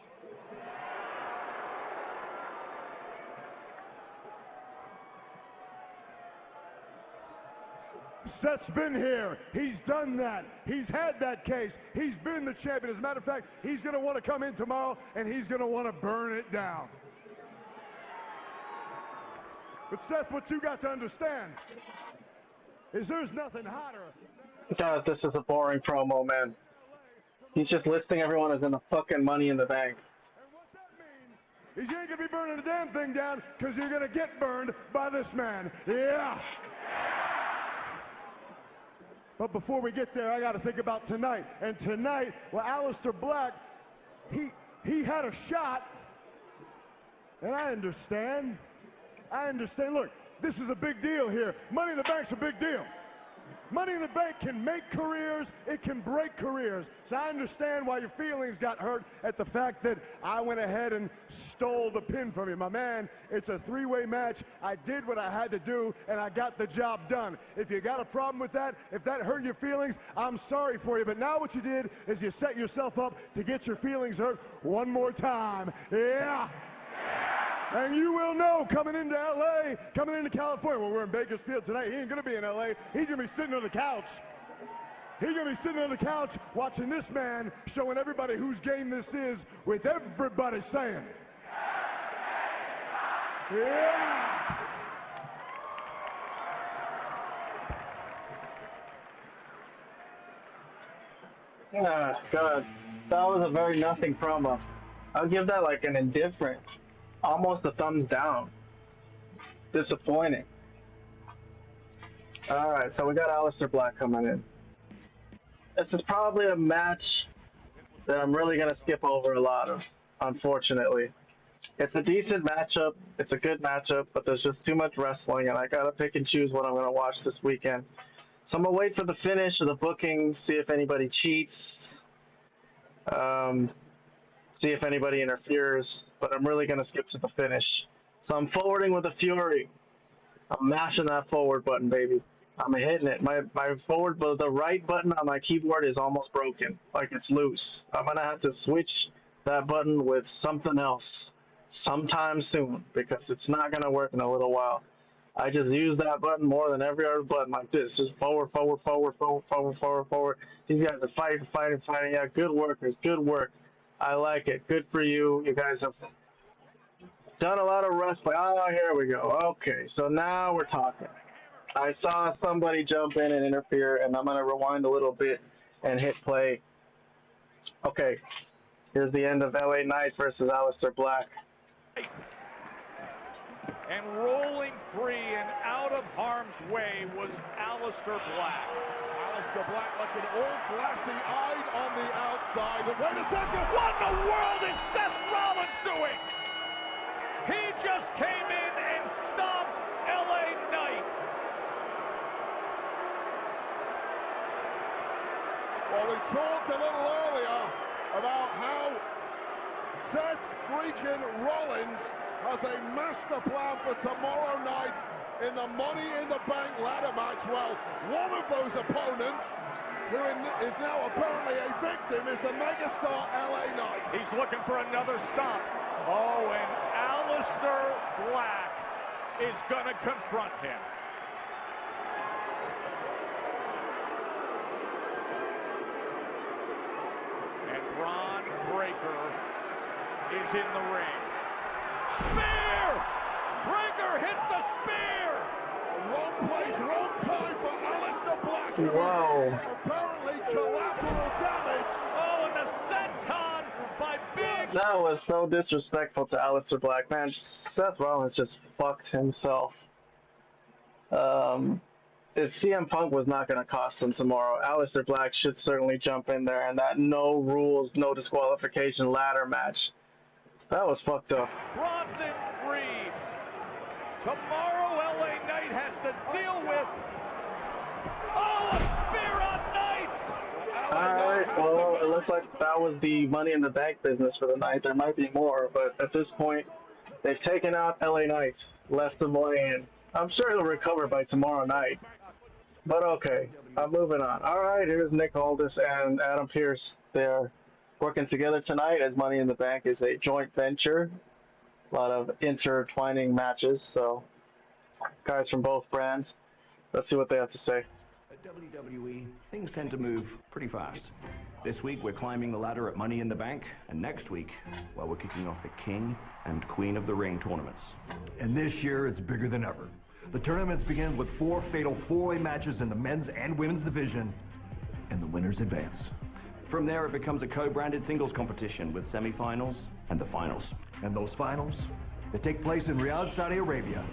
Speaker 6: Seth's been here. He's done that. He's had that case. He's been the champion. As a matter of fact, he's going to want to come in tomorrow, and he's going to want to burn it down. But Seth, what you got to understand is there's nothing hotter.
Speaker 1: God, this is a boring promo, man. He's just listing everyone as in the fucking Money in the Bank.
Speaker 6: And what that means is you ain't going to be burning the damn thing down because you're going to get burned by this man. Yeah. But before we get there, I got to think about tonight. And tonight, well, Aleister Black, he had a shot And I understand. Look, this is a big deal here. Money in the Bank's a big deal. Money in the Bank can make careers, it can break careers. So I understand why your feelings got hurt at the fact that I went ahead and stole the pin from you. My man, it's a three-way match. I did what I had to do, and I got the job done. If you got a problem with that, if that hurt your feelings, I'm sorry for you. But now what you did is you set yourself up to get your feelings hurt one more time. Yeah! And you will know coming into LA, coming into California, well, we're in Bakersfield tonight. He ain't gonna be in LA. He's gonna be sitting on the couch. He's gonna be sitting on the couch watching this man showing everybody whose game this is with everybody saying, yeah!
Speaker 1: God, that was a very nothing promo. I'll give that like an indifferent, almost a thumbs down. Disappointing. Alright, so we got Aleister Black coming in. This is probably a match that I'm really going to skip over a lot of, unfortunately. It's a decent matchup, it's a good matchup, but there's just too much wrestling, and I gotta pick and choose what I'm going to watch this weekend. So I'm going to wait for the finish of the booking, see if anybody cheats, see if anybody interferes, but I'm really going to skip to the finish. So I'm forwarding with a Fury. I'm mashing that forward button, baby. I'm hitting it. My forward, the right button on my keyboard is almost broken, like it's loose. I'm gonna have to switch that button with something else sometime soon because it's not gonna work in a little while. I just use that button more than every other button, like this, just forward, forward, forward, forward, forward, forward, forward. These guys are fighting, fighting, fighting. Yeah, good workers, good work. I like it. Good for you. You guys have done a lot of wrestling. Oh, here we go. Okay, so now we're talking. I saw somebody jump in and interfere, and I'm going to rewind a little bit and hit play. Okay, here's the end of LA Knight versus Aleister Black.
Speaker 3: And rolling free and out of harm's way was Aleister Black.
Speaker 6: Aleister Black looking all glassy-eyed on the outside. But wait a second!
Speaker 3: What in the world is Seth Rollins doing? He just came in and stomped LA Knight.
Speaker 6: Well, we talked a little earlier about how Seth freaking Rollins has a master plan for tomorrow night in the Money in the Bank ladder match. Well, one of those opponents, who is now apparently a victim, is the megastar LA Knight.
Speaker 3: He's looking for another stomp. Oh, and Aleister Black is going to confront him. And Bron Breakker is in the ring. Spear! Breakker hits the spear!
Speaker 6: Wrong place, wrong time for Aleister Black.
Speaker 1: Whoa.
Speaker 6: Apparently collateral damage.
Speaker 3: Oh, and the senton by Big.
Speaker 1: That was so disrespectful to Aleister Black. Man, Seth Rollins just fucked himself. If CM Punk was not going to cost him tomorrow, Aleister Black should certainly jump in there, and that no rules, no disqualification ladder match. That was fucked up.
Speaker 3: Bronson Reed. Tomorrow LA Knight has to deal with. Oh, a spear on Knight!
Speaker 1: Alright, well, it looks like that was the Money in the Bank business for the night. There might be more, but at this point, they've taken out LA Knight, left him laying. I'm sure he'll recover by tomorrow night. But okay, I'm moving on. Alright, here's Nick Aldis and Adam Pearce. They're working together tonight as Money in the Bank is a joint venture. A lot of intertwining matches, so guys from both brands. Let's see what they have to say.
Speaker 13: At WWE, things tend to move pretty fast. This week, we're climbing the ladder at Money in the Bank, and next week, well, we're kicking off the King and Queen of the Ring tournaments.
Speaker 14: And this year, it's bigger than ever. The tournaments begin with 4 fatal 4-way matches in the men's and women's division, and the winners advance.
Speaker 13: From there, it becomes a co-branded singles competition with semifinals and the finals.
Speaker 14: And those finals, they take place in Riyadh, Saudi Arabia,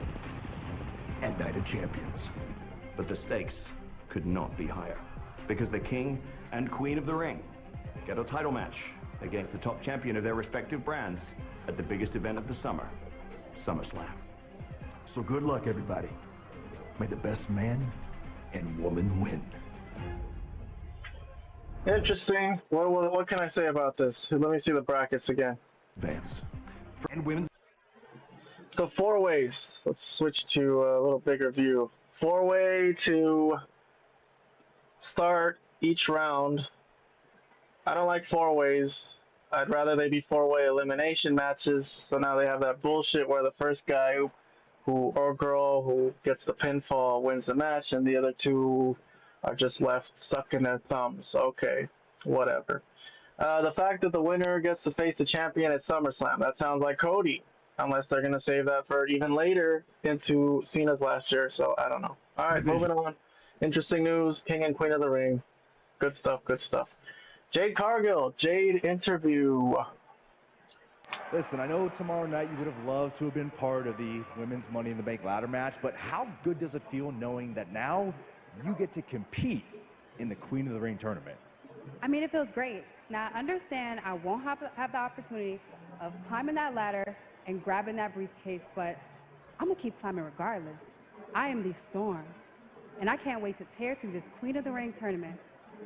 Speaker 14: at Night of Champions.
Speaker 13: But the stakes could not be higher, because the King and Queen of the Ring get a title match against the top champion of their respective brands at the biggest event of the summer, SummerSlam.
Speaker 14: So good luck, everybody. May the best man and woman win.
Speaker 1: Interesting. What can I say about this? Let me see the brackets again.
Speaker 14: Advance. And women's.
Speaker 1: So 4-ways. Let's switch to a little bigger view. 4-way to start each round. I don't like 4-ways. I'd rather they be 4-way elimination matches. So now they have that bullshit where the first guy who or girl who gets the pinfall wins the match, and the other two are just left sucking their thumbs. Okay, whatever. The fact that the winner gets to face the champion at SummerSlam, that sounds like Cody, unless they're going to save that for even later into Cena's last year, so I don't know. All right, moving on. Interesting news, King and Queen of the Ring. Good stuff, good stuff. Jade Cargill, Jade interview.
Speaker 15: Listen, I know tomorrow night you would have loved to have been part of the Women's Money in the Bank ladder match, but how good does it feel knowing that now you get to compete in the Queen of the Ring tournament?
Speaker 16: I mean, it feels great. Now, I understand I won't have the opportunity of climbing that ladder and grabbing that briefcase, but I'm going to keep climbing regardless. I am the Storm, and I can't wait to tear through this Queen of the Ring tournament.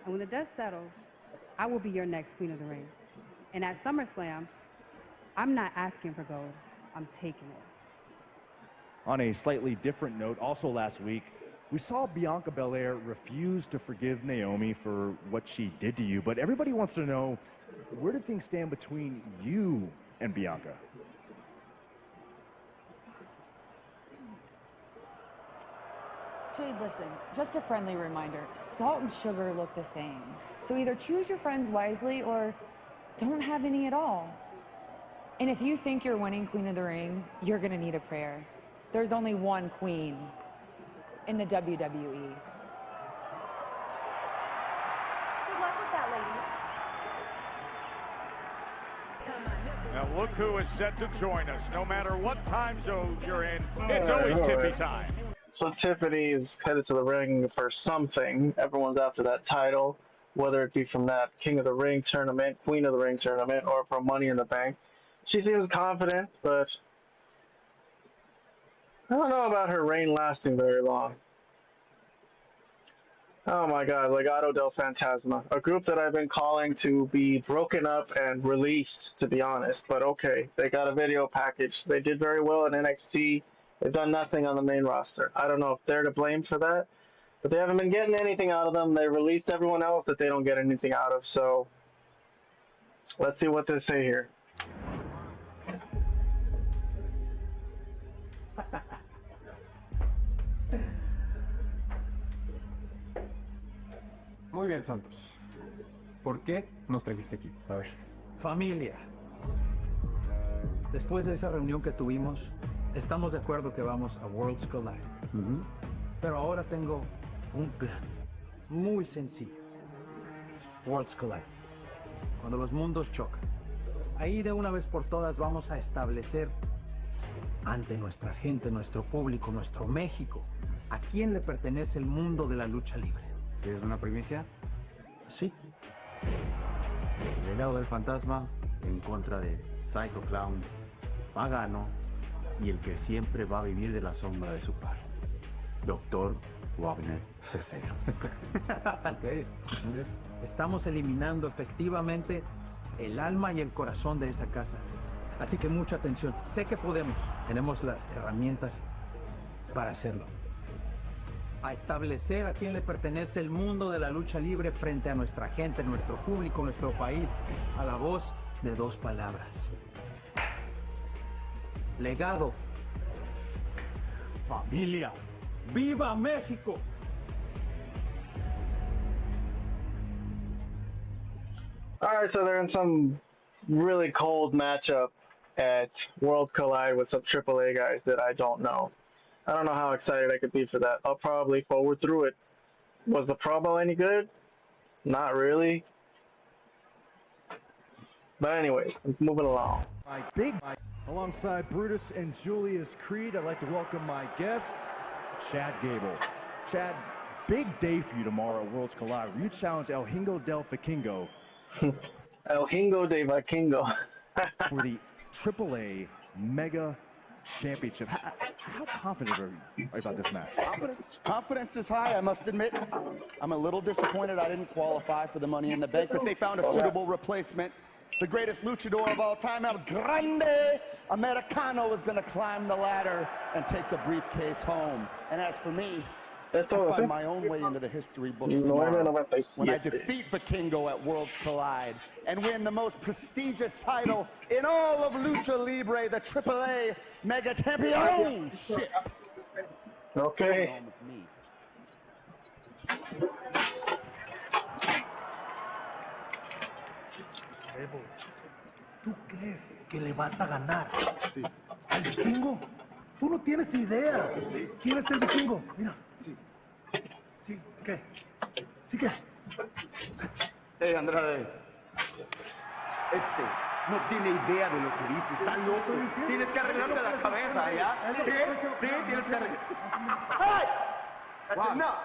Speaker 16: And when the dust settles, I will be your next Queen of the Ring. And at SummerSlam, I'm not asking for gold. I'm taking it.
Speaker 15: On a slightly different note, also last week, we saw Bianca Belair refuse to forgive Naomi for what she did to you, but everybody wants to know, where do things stand between you and Bianca?
Speaker 17: Jade, listen, just a friendly reminder, salt and sugar look the same. So either choose your friends wisely or don't have any at all. And if you think you're winning Queen of the Ring, you're gonna need a prayer. There's only one queen in the WWE.
Speaker 7: Good luck with that, ladies.
Speaker 3: Now look who is set to join us. No matter what time zone you're in, it's always Tiffy time.
Speaker 1: So Tiffany is headed to the ring for something. Everyone's after that title, whether it be from that King of the Ring tournament, Queen of the Ring tournament, or from Money in the Bank. She seems confident, but I don't know about her reign lasting very long. Oh my god, Legado del Fantasma. A group that I've been calling to be broken up and released, to be honest. But okay, they got a video package. They did very well in NXT. They've done nothing on the main roster. I don't know if they're to blame for that, but they haven't been getting anything out of them. They released everyone else that they don't get anything out of, so let's see what they say here.
Speaker 18: Muy bien, Santos. ¿Por qué nos trajiste aquí? A ver.
Speaker 19: Familia. Después de esa reunión que tuvimos, estamos de acuerdo que vamos a Worlds Collide. Pero ahora tengo un plan muy sencillo. Worlds Collide. Cuando los mundos chocan. Ahí de una vez por todas vamos a establecer ante nuestra gente, nuestro público, nuestro México, a quién le pertenece el mundo de la lucha libre.
Speaker 18: ¿Quieres una primicia?
Speaker 19: Sí.
Speaker 18: El legado del fantasma en contra de Psycho Clown, Pagano y el que siempre va a vivir de la sombra de su padre, Dr. Wagner III.
Speaker 19: Okay. Estamos eliminando efectivamente el alma y el corazón de esa casa. Así que mucha atención. Sé que podemos. Tenemos las herramientas para hacerlo. A establecer a quién le pertenece el mundo de la lucha libre frente a nuestra gente, nuestro público, nuestro país, a la voz de dos palabras. Legado. Familia. ¡Viva México!
Speaker 1: Alright, so they're in some really cold matchup at Worlds Collide with some AAA guys that I don't know. I don't know how excited I could be for that. I'll probably forward through it. Was the promo any good? Not really. But anyways, let's move it along.
Speaker 15: Alongside Brutus and Julius Creed, I'd like to welcome my guest, Chad Gable. Chad, big day for you tomorrow at Worlds Collide, where you challenge El Hingo del Vikingo.
Speaker 1: El Hingo de Vikingo.
Speaker 15: For the AAA Mega Championship. How confident are you about this match?
Speaker 20: Confidence is high, I must admit. I'm a little disappointed I didn't qualify for the Money in the Bank, but they found a suitable replacement. The greatest luchador of all time, El Grande Americano, is going to climb the ladder and take the briefcase home. And as for me, I'll find my own way into the history books tomorrow when I defeat Vikingo at Worlds Collide and win the most prestigious title in all of Lucha Libre, the AAA Mega Championship.
Speaker 1: Okay.
Speaker 5: Evo, ¿tú crees que le vas a ganar? Sí. ¿Al vikingo? Tú no tienes idea. Sí. ¿Quién es el vikingo? Mira. Sí. Sí, ¿qué? ¿Sí qué?
Speaker 13: Hey, Andrade. No tiene idea de lo que dice, está loco. Tienes que arreglarte la cabeza, ¿ya? Sí, tienes que arreglar.
Speaker 20: Hey! That's enough.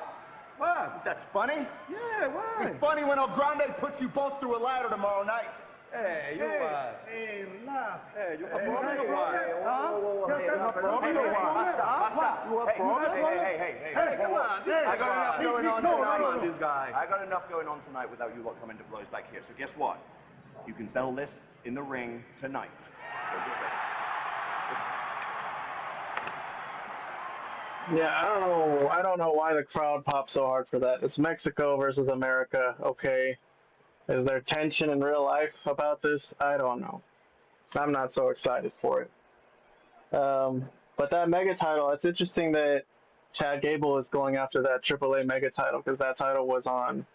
Speaker 20: What? That's funny?
Speaker 13: Yeah, why?
Speaker 20: It's funny when El Grande puts you both through a ladder tomorrow night.
Speaker 13: Hey, you
Speaker 5: Hey, relax.
Speaker 13: Hey, you have a problem or what?
Speaker 5: Hey, you have a problem or what?
Speaker 13: Basta. You have a problem? Hey, come on. I got enough going on tonight with this guy. I got enough going on tonight without you lot coming to blows back here. So guess what? You can settle this in the ring tonight. So get ready.
Speaker 1: Yeah, I don't know why the crowd pops so hard for that. It's Mexico versus America, okay. Is there tension in real life about this? I don't know. I'm not so excited for it. But that mega title, it's interesting that Chad Gable is going after that AAA mega title because that title was on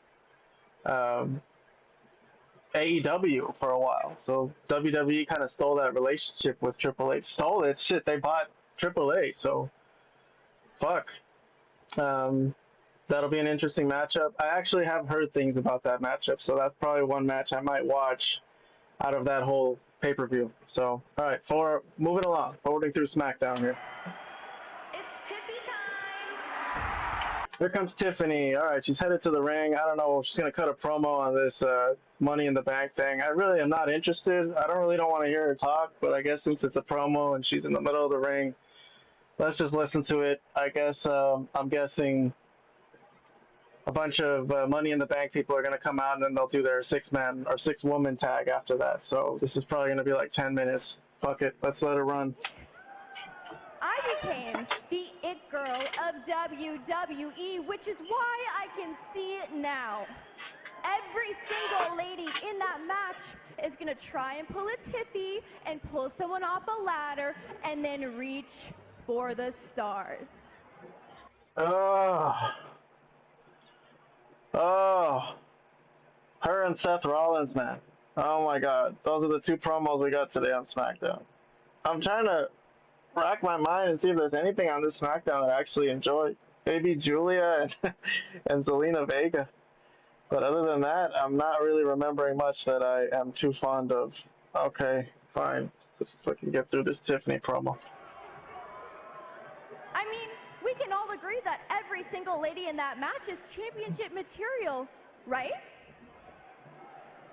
Speaker 1: AEW for a while. So WWE kind of stole that relationship with AAA. Stole it? Shit, they bought AAA, so fuck. That'll be an interesting matchup. I actually have heard things about that matchup, so that's probably one match I might watch out of that whole pay-per-view. So, all right, moving along, forwarding through SmackDown here.
Speaker 7: It's Tiffy time.
Speaker 1: Here comes Tiffany. All right, she's headed to the ring. I don't know if she's gonna cut a promo on this Money in the Bank thing. I really am not interested. I don't want to hear her talk, but I guess since it's a promo and she's in the middle of the ring, let's just listen to it. I guess I'm guessing a bunch of Money in the Bank people are going to come out and then they'll do their 6-man or 6-woman tag after that. So this is probably going to be like 10 minutes. Fuck it. Let's let it run.
Speaker 7: I became the it girl of WWE, which is why I can see it now. Every single lady in that match is going to try and pull a Tiffy and pull someone off a ladder and then reach for the stars.
Speaker 1: Oh, her and Seth Rollins, man. Oh my God. Those are the 2 promos we got today on SmackDown. I'm trying to rack my mind and see if there's anything on this SmackDown that I actually enjoyed. Maybe Julia and Zelina Vega. But other than that, I'm not really remembering much that I am too fond of. Okay, fine. Let's fucking get through this Tiffany promo.
Speaker 7: I mean, we can all agree that every single lady in that match is championship material, right?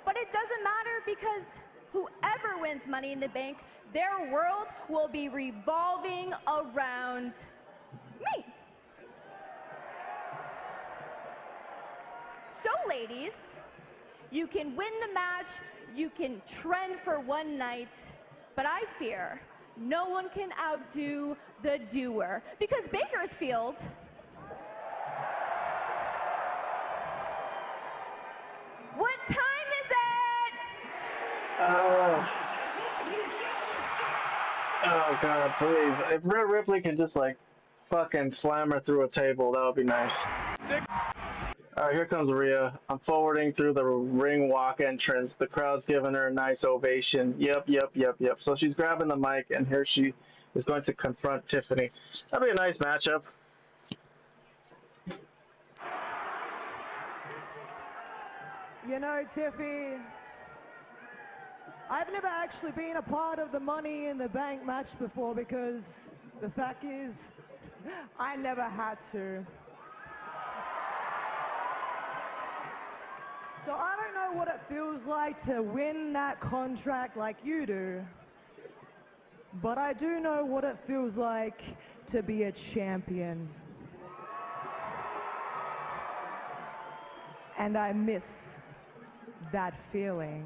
Speaker 7: But it doesn't matter because whoever wins Money in the Bank, their world will be revolving around me. So ladies, you can win the match, you can trend for one night, but I fear no one can outdo the doer. Because Bakersfield, what time is it?
Speaker 1: Oh God, please. If Rhea Ripley can just like fucking slam her through a table, that would be nice. All right, here comes Rhea. I'm forwarding through the ring walk entrance. The crowd's giving her a nice ovation. Yep. So she's grabbing the mic, and here she is going to confront Tiffany. That'll be a nice matchup.
Speaker 21: You know, Tiffy, I've never actually been a part of the Money in the Bank match before because the fact is, I never had to. So I don't know what it feels like to win that contract like you do. but I do know what it feels like to be a champion. And I miss that feeling.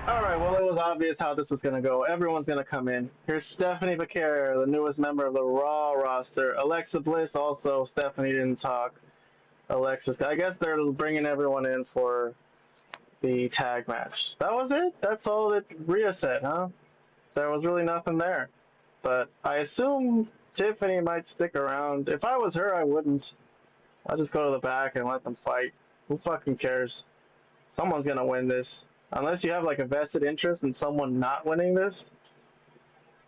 Speaker 1: All right, well, it was obvious how this was going to go. Everyone's going to come in. Here's Stephanie Becerra, the newest member of the Raw roster. Alexa Bliss also. Stephanie didn't talk. Alexis, I guess they're bringing everyone in for the tag match. That was it? That's all that Rhea said, huh? There was really nothing there. But I assume Tiffany might stick around. If I was her, I wouldn't. I'll just go to the back and let them fight. Who fucking cares? Someone's going to win this. Unless you have like a vested interest in someone not winning this.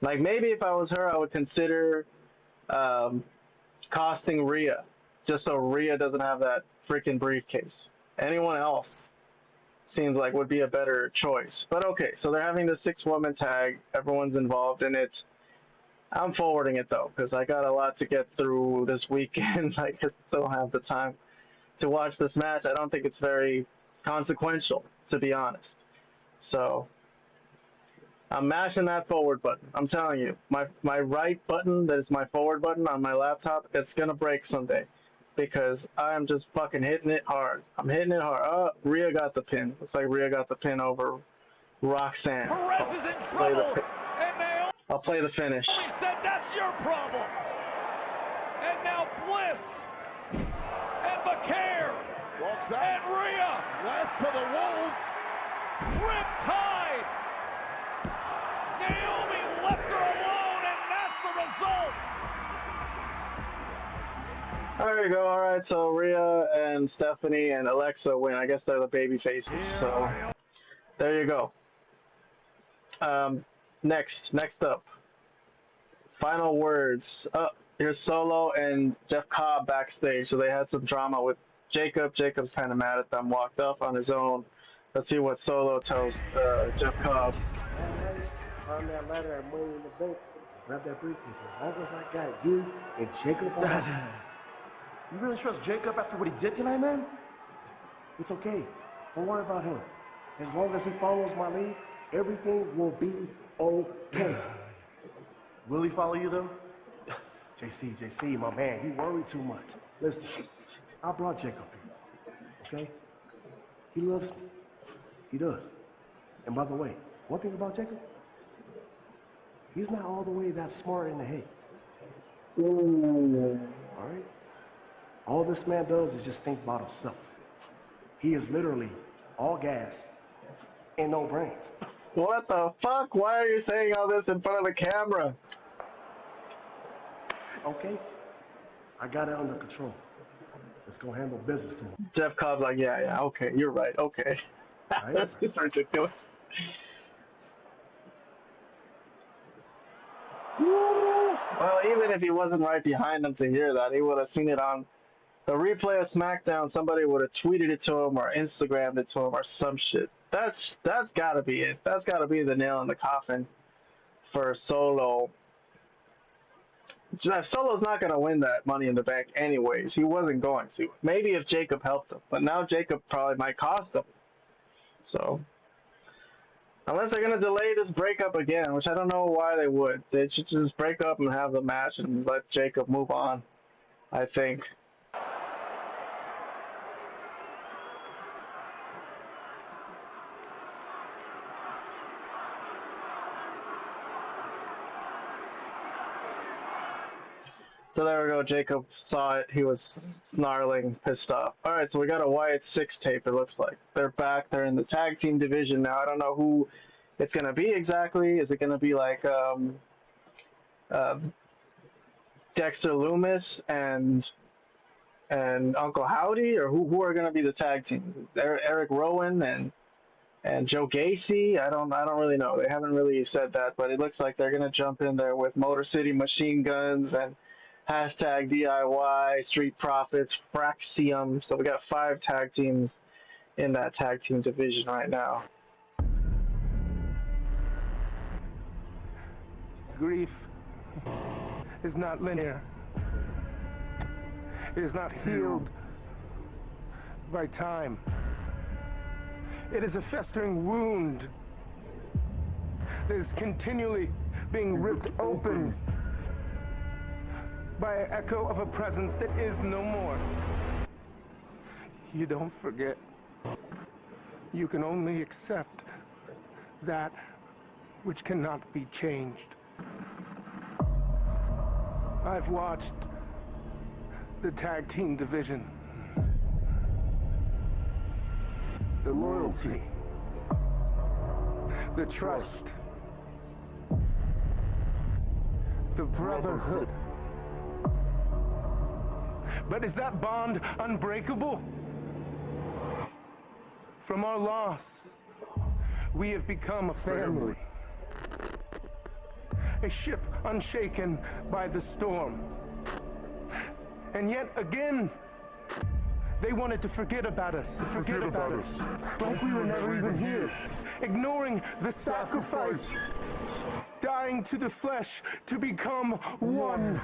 Speaker 1: Like maybe if I was her, I would consider costing Rhea, just so Rhea doesn't have that freaking briefcase. Anyone else seems like would be a better choice. But okay, so they're having the 6-woman tag. Everyone's involved in it. I'm forwarding it though, because I got a lot to get through this weekend. I just don't have the time to watch this match. I don't think it's very consequential, to be honest. So I'm mashing that forward button. I'm telling you, my right button, that is my forward button on my laptop, it's gonna break someday, because I'm just fucking hitting it hard. I'm hitting it hard. Oh, Rhea got the pin. Looks like Rhea got the pin over Roxanne.
Speaker 3: Perez is in trouble, and Naomi
Speaker 1: I'll play the finish.
Speaker 3: said that's your problem. And now Bliss and Becerra and Rhea
Speaker 6: Left to the wolves.
Speaker 3: riptide. Naomi left her alone, and that's the result.
Speaker 1: There you go. All right, so Rhea and Stephanie and Alexa win. I guess they're the baby faces. So there you go. Next up, final words. Here's Solo and Jeff Cobb backstage. So they had some drama with Jacob. Jacob's kind of mad at them. Walked off on his own. Let's see what Solo tells Jeff Cobb.
Speaker 5: Climb that ladder and money in the bank. Grab that briefcase. As long as I got you and Jacob on my side. You really trust Jacob after what he did tonight, man? It's okay. Don't worry about him. As long as he follows my lead, everything will be okay. Will he follow you, though? JC, my man, you worry too much. Listen, I brought Jacob here, okay? He loves me. He does. And by the way, one thing about Jacob, he's not all the way that smart in the head. All right? All this man does is just think about himself. He is literally all gas and no brains.
Speaker 1: What the fuck? Why are you saying all this in front of the camera?
Speaker 5: Okay, I got it under control. Let's go handle business tomorrow.
Speaker 1: Jeff Cobb's like, yeah, okay, you're right, okay.
Speaker 5: Right?
Speaker 1: That's just ridiculous. Well, even if he wasn't right behind him to hear that, he would have seen it on the replay of Smackdown. Somebody would have tweeted it to him or Instagrammed it to him or some shit. That's gotta be it. That's gotta be the nail in the coffin for Solo. Solo's not going to win that Money in the Bank anyways. He wasn't going to. Maybe if Jacob helped him. But now Jacob probably might cost him. So, unless they're going to delay this breakup again, which I don't know why they would. They should just break up and have the match and let Jacob move on, I think. So there we go. Jacob saw it. He was snarling, pissed off. All right, so we got a Wyatt 6 tape, it looks like. They're back. They're in the tag team division now. I don't know who it's going to be exactly. Is it going to be like Dexter Loomis and Uncle Howdy? Or who are going to be the tag teams? Eric Rowan and Joe Gacy? I don't really know. They haven't really said that, but it looks like they're going to jump in there with Motor City Machine Guns and hashtag DIY, Street Profits, Fraxium. So we got 5 tag teams in that tag team division right now.
Speaker 5: Grief is not linear. It is not healed by time. It is a festering wound that is continually being ripped open by an echo of a presence that is no more. You don't forget. You can only accept that which cannot be changed. I've watched the tag team division. The loyalty, the trust, the brotherhood. But is that bond unbreakable? From our loss, we have become a family. A ship unshaken by the storm. And yet again, they wanted to forget about us, like we were never even here, ignoring the sacrifice, dying to the flesh to become one.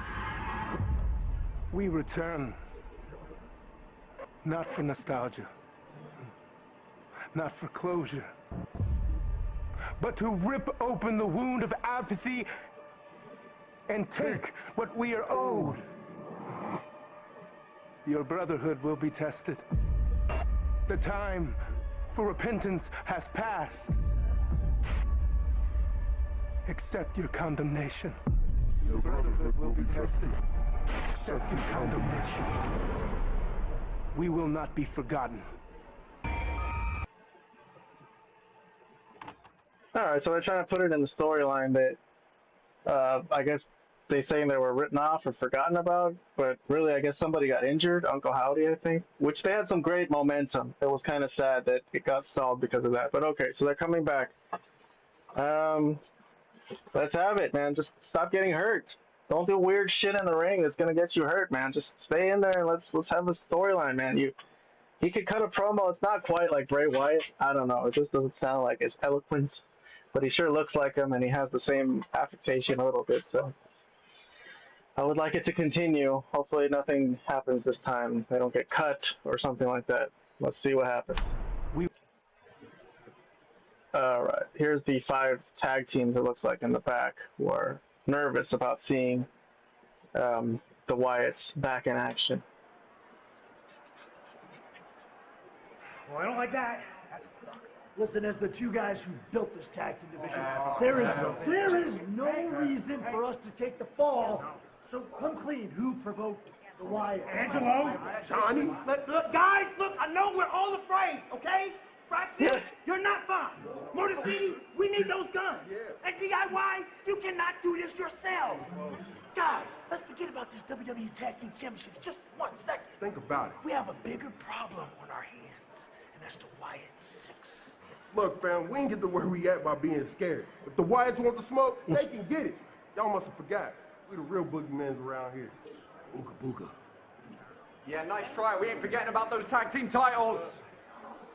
Speaker 5: We return, not for nostalgia, not for closure, but to rip open the wound of apathy and take what we are owed. Your brotherhood will be tested. The time for repentance has passed. Accept your condemnation. Your brotherhood will be tested. Accept your condemnation. We will not be forgotten.
Speaker 1: Alright, so they're trying to put it in the storyline that I guess they saying they were written off or forgotten about, but really I guess somebody got injured, Uncle Howdy I think, which they had some great momentum. It was kind of sad that it got stalled because of that, but okay, so they're coming back. Let's have it, man. Just stop getting hurt. Don't do weird shit in the ring that's gonna get you hurt, man. Just stay in there and let's have a storyline, man. He could cut a promo. It's not quite like Bray Wyatt. I don't know. It just doesn't sound like as eloquent, but he sure looks like him, and he has the same affectation a little bit. So I would like it to continue. Hopefully nothing happens this time. They don't get cut or something like that. Let's see what happens. Alright, here's the 5 tag teams it looks like in the back who are nervous about seeing the Wyatts back in action.
Speaker 2: Well, I don't like that. That sucks. Listen, as the two guys who built this tag team division, there is no reason for us to take the fall. So come clean. Who provoked the Wyatt? Angelo? Johnny? Look, guys, look, I know we're all afraid, okay? Fraxy, you're not fine. Motor City, we need those guns. And DIY, you cannot do this yourselves. Guys, let's forget about this WWE Tag Team Championship just 1 second.
Speaker 5: Think about it.
Speaker 2: We have a bigger problem on our hands, and that's the Wyatt 6.
Speaker 5: Look, fam, we ain't get to where we at by being scared. If the Wyatts want the smoke, they can get it. Y'all must have forgot. We the real boogeymans around here. Ooga booga.
Speaker 13: Yeah, nice try. We ain't forgetting about those tag team titles.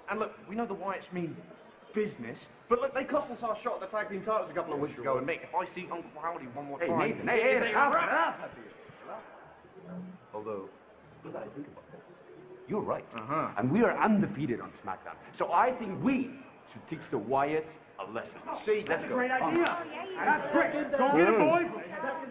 Speaker 13: And look, we know the Wyatts mean business, but look, they cost us our shot at the tag team titles a couple of weeks ago. And mate, if I see Uncle Howdy one more time,
Speaker 5: Nathan,
Speaker 13: hey,
Speaker 22: Although, now that I think about it, you're right. And we are undefeated on SmackDown. So I think we should teach the Wyatts a lesson. See,
Speaker 2: That's
Speaker 22: let's
Speaker 2: a
Speaker 22: go.
Speaker 2: great idea. That's great. Go get it, boys.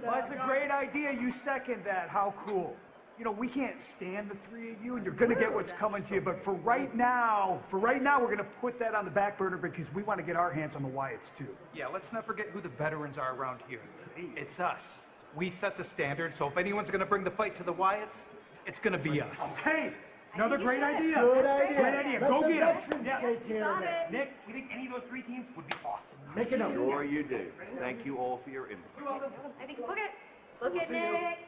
Speaker 2: That's a great idea. You second that. How cool. You know, we can't stand the three of you, and you're going to get what's coming to you. But for right now, we're going to put that on the back burner because we want to get our hands on the Wyatts, too.
Speaker 23: Yeah, let's not forget who the veterans are around here. It's us. We set the standard, so if anyone's going to bring the fight to the Wyatts, it's going to be us.
Speaker 2: Okay. Another great idea.
Speaker 21: Good idea.
Speaker 2: Great idea.
Speaker 21: Let
Speaker 2: Go
Speaker 21: the
Speaker 2: get them.
Speaker 21: veterans take care of it.
Speaker 2: Nick, we think any of those 3 teams would be awesome.
Speaker 21: Make it up.
Speaker 13: Sure you do. Thank you all for your input.
Speaker 7: I think, look at Nick.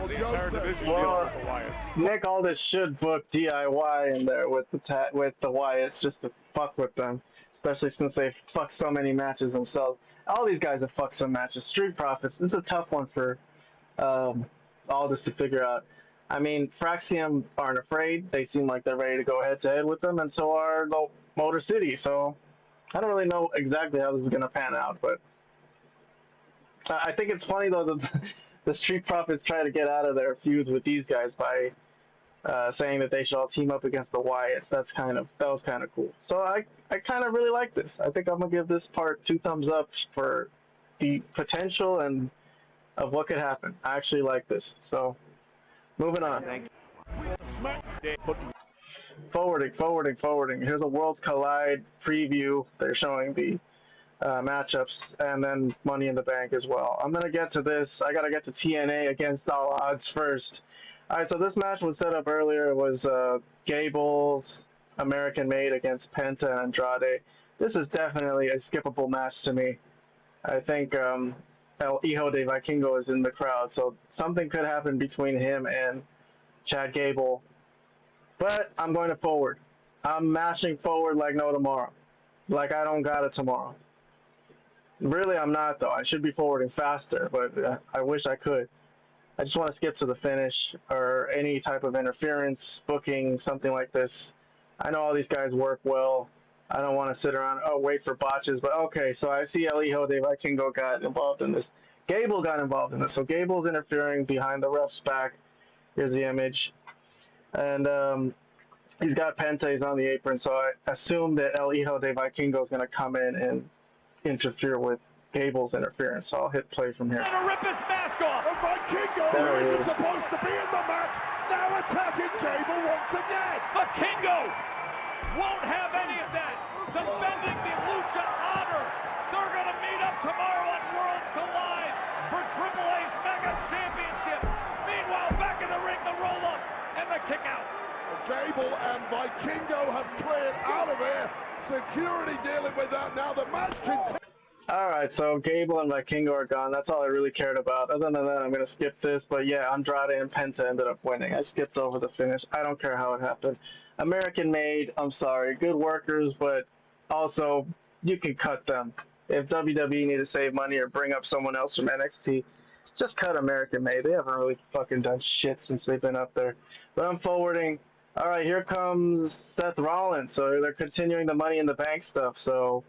Speaker 3: The entire division
Speaker 1: Well,
Speaker 3: deals with the Wyatts.
Speaker 1: Nick Aldis should book DIY in there with the Wyatts just to fuck with them, especially since they've fucked so many matches themselves. All these guys have fucked some matches. Street Profits. This is a tough one for Aldis to figure out. I mean, Fraxium aren't afraid. They seem like they're ready to go head to head with them, and so are the Motor City. So I don't really know exactly how this is going to pan out, but I think it's funny though that the Street Profits try to get out of their feuds with these guys by saying that they should all team up against the Wyatts. That was kind of cool. So I kind of really like this. I think I'm gonna give this part 2 thumbs up for the potential and of what could happen. I actually like this. So moving on. Forwarding. Here's a Worlds Collide preview. They're showing the matchups and then Money in the Bank as well. I'm gonna get to this. I gotta get to TNA against all odds first. All right, so this match was set up earlier. It was Gable's American Made against Penta and Andrade. This is definitely a skippable match to me. I think El Hijo de Vikingo is in the crowd, so something could happen between him and Chad Gable. But I'm going to forward. I'm mashing forward like no tomorrow. Like I don't got it tomorrow. Really, I'm not, though. I should be forwarding faster, but I wish I could. I just want to skip to the finish or any type of interference, booking, something like this. I know all these guys work well. I don't want to sit around, wait for botches. But okay, so I see El Hijo de Vikingo got involved in this. Gable got involved in this. So Gable's interfering behind the ref's back. Here's the image. And he's got Penta. He's on the apron. So I assume that El Hijo de Vikingo is going to come in and interfere with Gable's interference. So I'll hit play from here.
Speaker 6: Rip his mask off. And Vikingo,
Speaker 1: there
Speaker 6: who
Speaker 1: he
Speaker 6: isn't
Speaker 1: is.
Speaker 6: supposed to be in the match, now attacking Gable once again.
Speaker 3: Vikingo won't have any of that. Defending the Lucha honor. They're going to meet up tomorrow on Worlds Collide for Triple A's Mega Championship. Meanwhile, back in the ring, the roll-up and the kick-out.
Speaker 6: Gable and Vikingo have cleared out of here. Security dealing with that now. The match continues.
Speaker 1: All right, so Gable and Vikingo are gone. That's all I really cared about. Other than that, I'm going to skip this. But yeah, Andrade and Penta ended up winning. I skipped over the finish. I don't care how it happened. American Made, I'm sorry. Good workers, but also you can cut them. If WWE need to save money or bring up someone else from NXT, just cut American Made. They haven't really fucking done shit since they've been up there. But I'm forwarding. All right, here comes Seth Rollins. So they're continuing the Money in the Bank stuff. So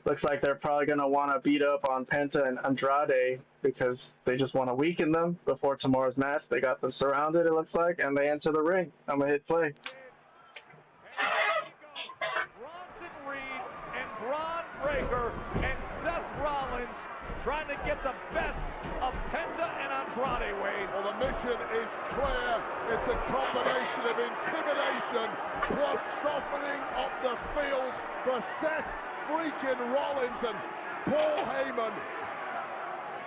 Speaker 1: looks like they're probably going to want to beat up on Penta and Andrade because they just want to weaken them before tomorrow's match. They got them surrounded, it looks like, and they enter the ring. I'm going to hit play.
Speaker 3: Bronson Reed and Braun Breaker and Seth Rollins trying to get the best of Penta and Andrade, Wade.
Speaker 6: Well, the mission is clear. It's a combination of intimidation plus softening of the field for Seth freaking Rollins, and Paul Heyman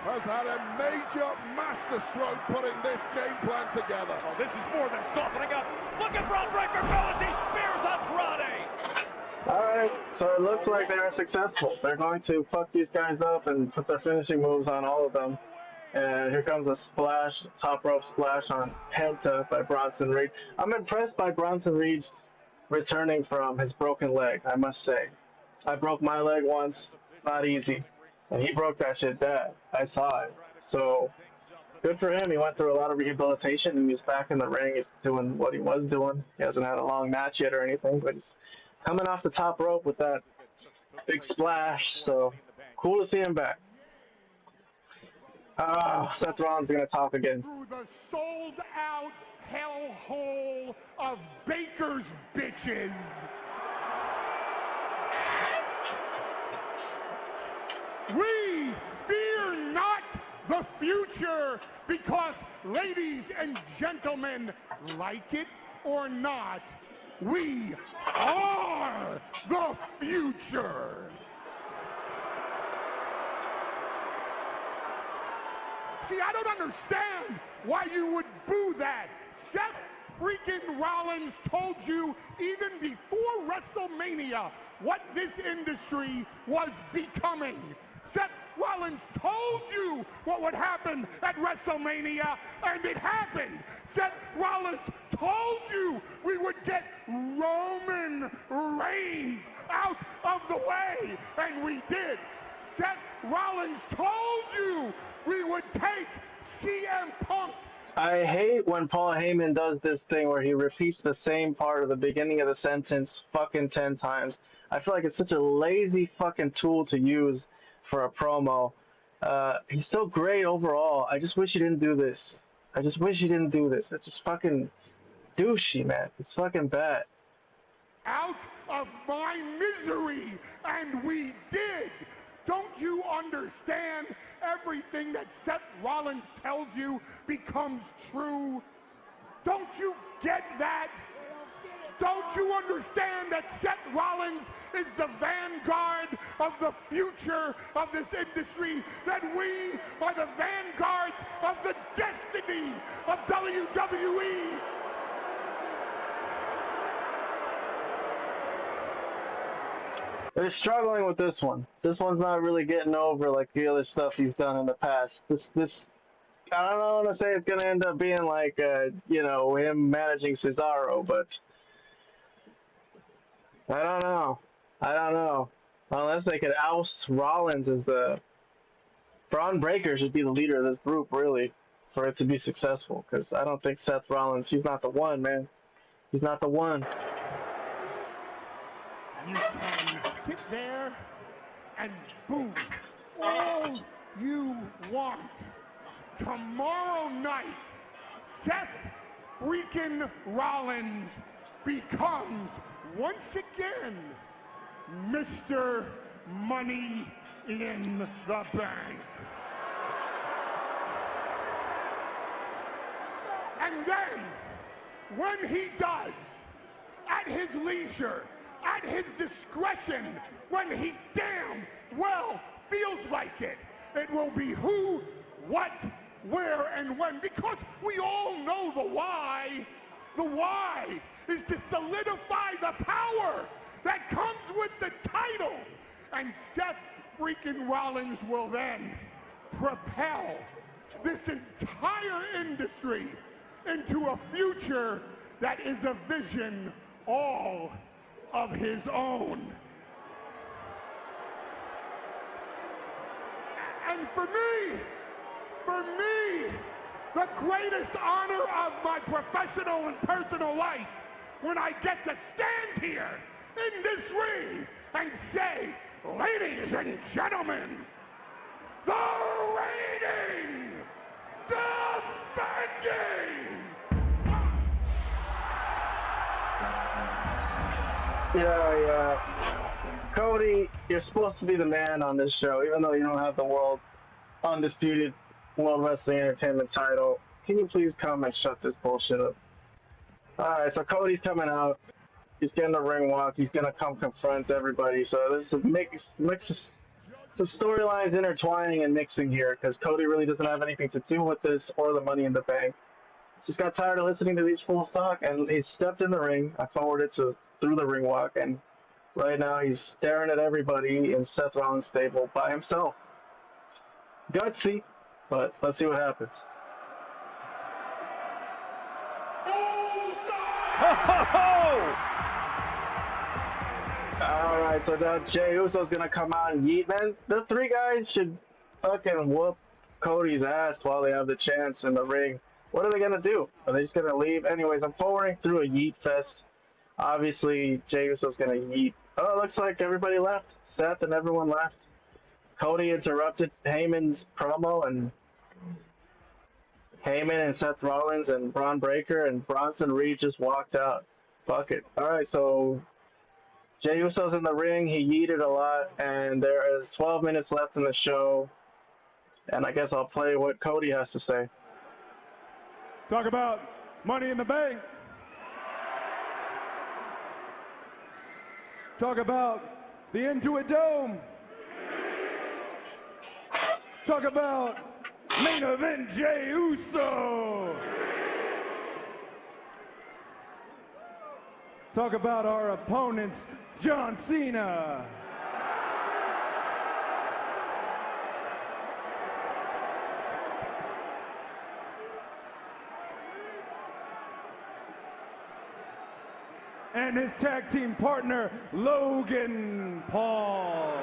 Speaker 6: has had a major masterstroke putting this game plan together.
Speaker 3: Oh, this is more than softening up. Look at Braun Breaker go as he spears Andrade.
Speaker 1: All right, so it looks like they are successful. They're going to fuck these guys up and put their finishing moves on all of them. And here comes a splash, top rope splash on Penta by Bronson Reed. I'm impressed by Bronson Reed's returning from his broken leg, I must say. I broke my leg once. It's not easy. And he broke that shit bad. I saw it. So good for him. He went through a lot of rehabilitation and he's back in the ring. He's doing what he was doing. He hasn't had a long match yet or anything, but he's coming off the top rope with that big splash. So cool to see him back. Seth Rollins is going to talk again.
Speaker 6: Through the sold-out hellhole of Baker's bitches. We fear not the future because, ladies and gentlemen, like it or not, we are the future. See, I don't understand why you would boo that. Seth freaking Rollins told you even before WrestleMania what this industry was becoming. Seth Rollins told you what would happen at WrestleMania, and it happened. Seth Rollins told you we would get Roman Reigns out of the way, and we did. Seth Rollins told you we would take CM Punk.
Speaker 1: I hate when Paul Heyman does this thing where he repeats the same part of the beginning of the sentence fucking 10 times. I feel like it's such a lazy fucking tool to use for a promo. He's so great overall. I just wish he didn't do this. I just wish he didn't do this. It's just fucking douchey, man. It's fucking bad.
Speaker 6: Out of my misery, and we did. Don't you understand? Everything that Seth Rollins tells you becomes true. Don't you get that? Don't you understand that Seth Rollins is the vanguard of the future of this industry? That we are the vanguards of the destiny of WWE?
Speaker 1: They're struggling with this one. This one's not really getting over like the other stuff he's done in the past. This I don't want to say it's gonna end up being like him managing Cesaro, but I don't know. I don't know. Unless they could oust Rollins as the Braun Breaker should be the leader of this group, really, for it to be successful. Because I don't think Seth Rollins, he's not the one, man. He's not the one.
Speaker 6: You can sit there and boo all you want. Tomorrow night, Seth freaking Rollins becomes, once again, Mr. Money in the Bank. And then, when he does, at his leisure, at his discretion, when he damn well feels like it, it will be who, what, where, and when, because we all know the why. The why is to solidify the power that comes with the title. And Seth freaking Rollins will then propel this entire industry into a future that is a vision all of his own. And for me, the greatest honor of my professional and personal life, when I get to stand here in this ring and say, ladies and gentlemen, the reigning, defending.
Speaker 1: Yeah. Cody, you're supposed to be the man on this show, even though you don't have the undisputed World Wrestling Entertainment title. Can you please come and shut this bullshit up? Alright, so Cody's coming out. He's getting a ring walk. He's going to come confront everybody. So this is a mix some storylines intertwining and mixing here, because Cody really doesn't have anything to do with this or the Money in the Bank. Just got tired of listening to these fools talk, and he stepped in the ring. I forwarded through the ring walk, and right now he's staring at everybody in Seth Rollins' stable by himself. Gutsy, but let's see what happens. Alright, so now Jey Uso's gonna come out and yeet, man. The three guys should fucking whoop Cody's ass while they have the chance in the ring. What are they gonna do? Are they just gonna leave? Anyways, I'm forwarding through a yeet fest. Obviously, Jey Uso's gonna yeet. Oh, it looks like everybody left. Seth and everyone left. Cody interrupted Heyman's promo, and Heyman and Seth Rollins and Braun Breaker and Bronson Reed just walked out. Fuck it. Alright, so Jey Uso's in the ring. He yeeted a lot, and there is 12 minutes left in the show. And I guess I'll play what Cody has to say.
Speaker 4: Talk about Money in the Bank. Talk about the Intuit Dome. Talk about main event Jey Uso. Talk about our opponents, John Cena. And his tag team partner, Logan Paul.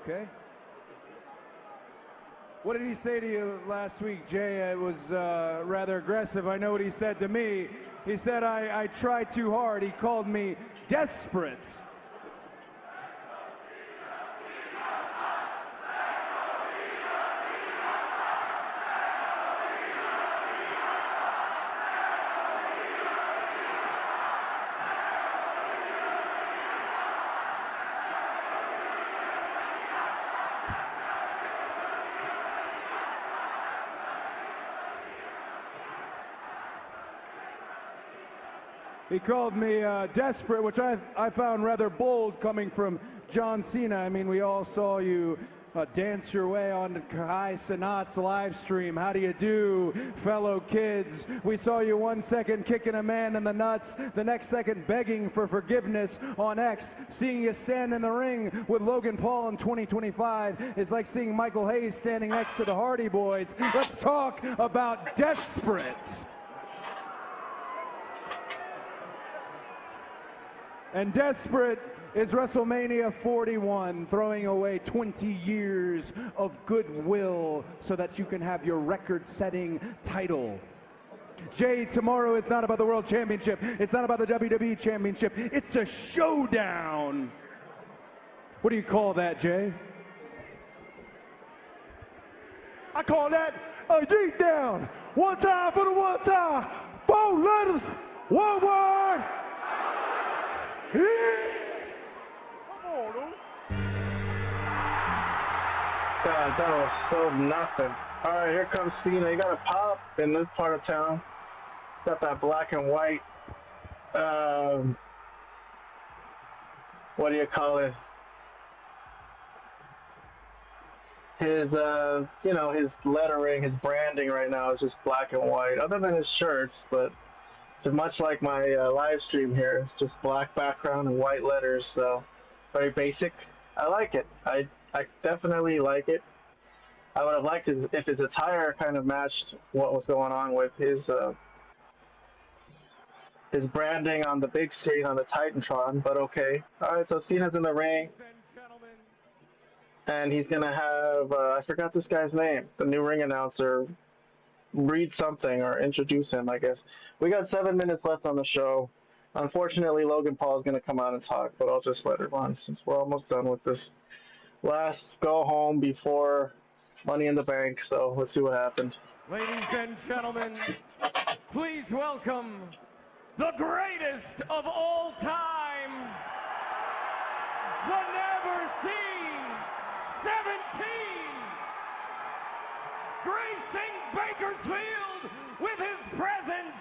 Speaker 4: Okay. What did he say to you last week, Jay? It was rather aggressive. I know what he said to me. He said I try too hard. He called me desperate. He called me desperate, which I found rather bold coming from John Cena. I mean, we all saw you dance your way on Kai Cenat's live stream. How do you do, fellow kids? We saw you 1 second kicking a man in the nuts, the next second begging for forgiveness on X. Seeing you stand in the ring with Logan Paul in 2025 is like seeing Michael Hayes standing next to the Hardy Boys. Let's talk about desperate. And desperate is WrestleMania 41, throwing away 20 years of goodwill so that you can have your record-setting title. Jay, tomorrow it's not about the World Championship. It's not about the WWE Championship. It's a showdown. What do you call that, Jay? I call that a yeet down. One time for the one time. 4 letters, 1 word.
Speaker 1: God, that was so nothing. All right, here comes Cena. He got a pop in this part of town. He's got that black and white. What do you call it? His, you know, his lettering, his branding right now is just black and white. Other than his shirts, but so much like my live stream here, it's just black background and white letters, so very basic. I like it. I definitely like it. I would have liked if his attire kind of matched what was going on with his branding on the big screen on the Titantron, but okay. All right, so Cena's in the ring, and he's gonna have I forgot this guy's name, the new ring announcer. Read something or introduce him, I guess. We got 7 minutes left on the show. Unfortunately, Logan Paul is going to come out and talk, but I'll just let it run since we're almost done with this last go home before Money in the Bank. So let's see what happened.
Speaker 4: Ladies and gentlemen, please welcome the greatest of all time, the never seen 17, gracing Bakersfield with his presence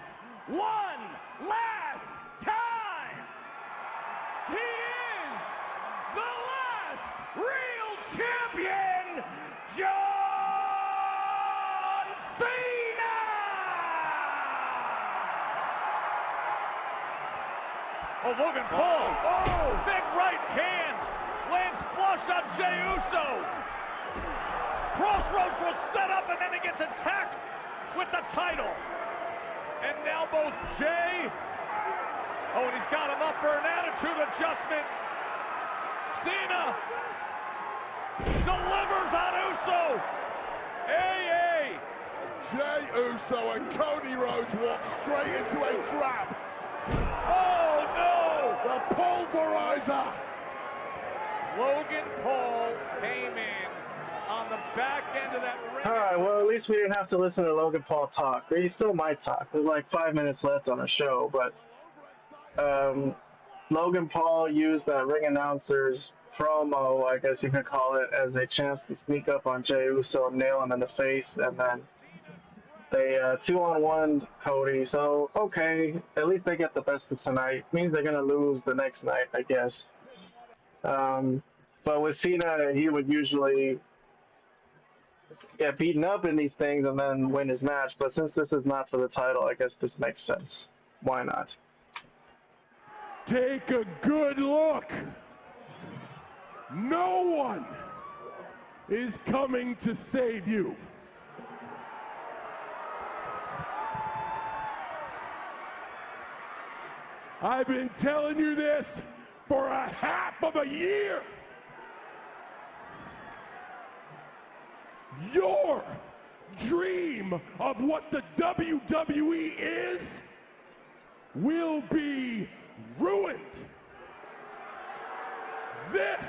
Speaker 4: one last time. He is the last real champion, John Cena! Oh, Logan Paul. Oh, big right hand lands flush on Jey Uso. Crossroads was set up, and then he gets attacked with the title. And now both Jey, oh, and he's got him up for an attitude adjustment. Cena delivers on Uso. Hey.
Speaker 6: Jey Uso and Cody Rhodes walk straight into a trap.
Speaker 4: Oh, no!
Speaker 6: The pulverizer.
Speaker 4: Logan Paul came in on the back end of that ring.
Speaker 1: All right, well, at least we didn't have to listen to Logan Paul talk. He still might talk. There's like 5 minutes left on the show, but Logan Paul used that ring announcer's promo, I guess you could call it, as a chance to sneak up on Jey Uso and nail him in the face, and then they 2-on-1 Cody. So, okay, at least they get the best of tonight. Means they're going to lose the next night, I guess. But with Cena, he would usually get beaten up in these things and then win his match. But since this is not for the title, I guess this makes sense. Why not?
Speaker 4: Take a good look. No one is coming to save you. I've been telling you this for a half of a year.
Speaker 8: your dream of what the WWE is will be ruined. This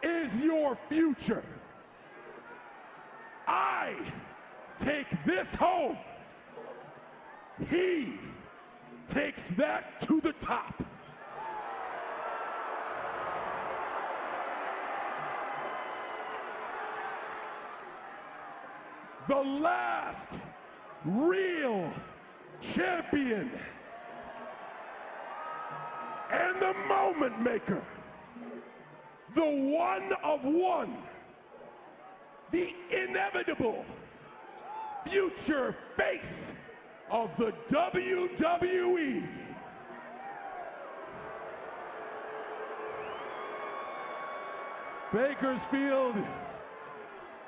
Speaker 8: is your future. I take this home. He takes that to the top. The last real champion and the moment maker, the one of one, the inevitable future face of the WWE. Bakersfield,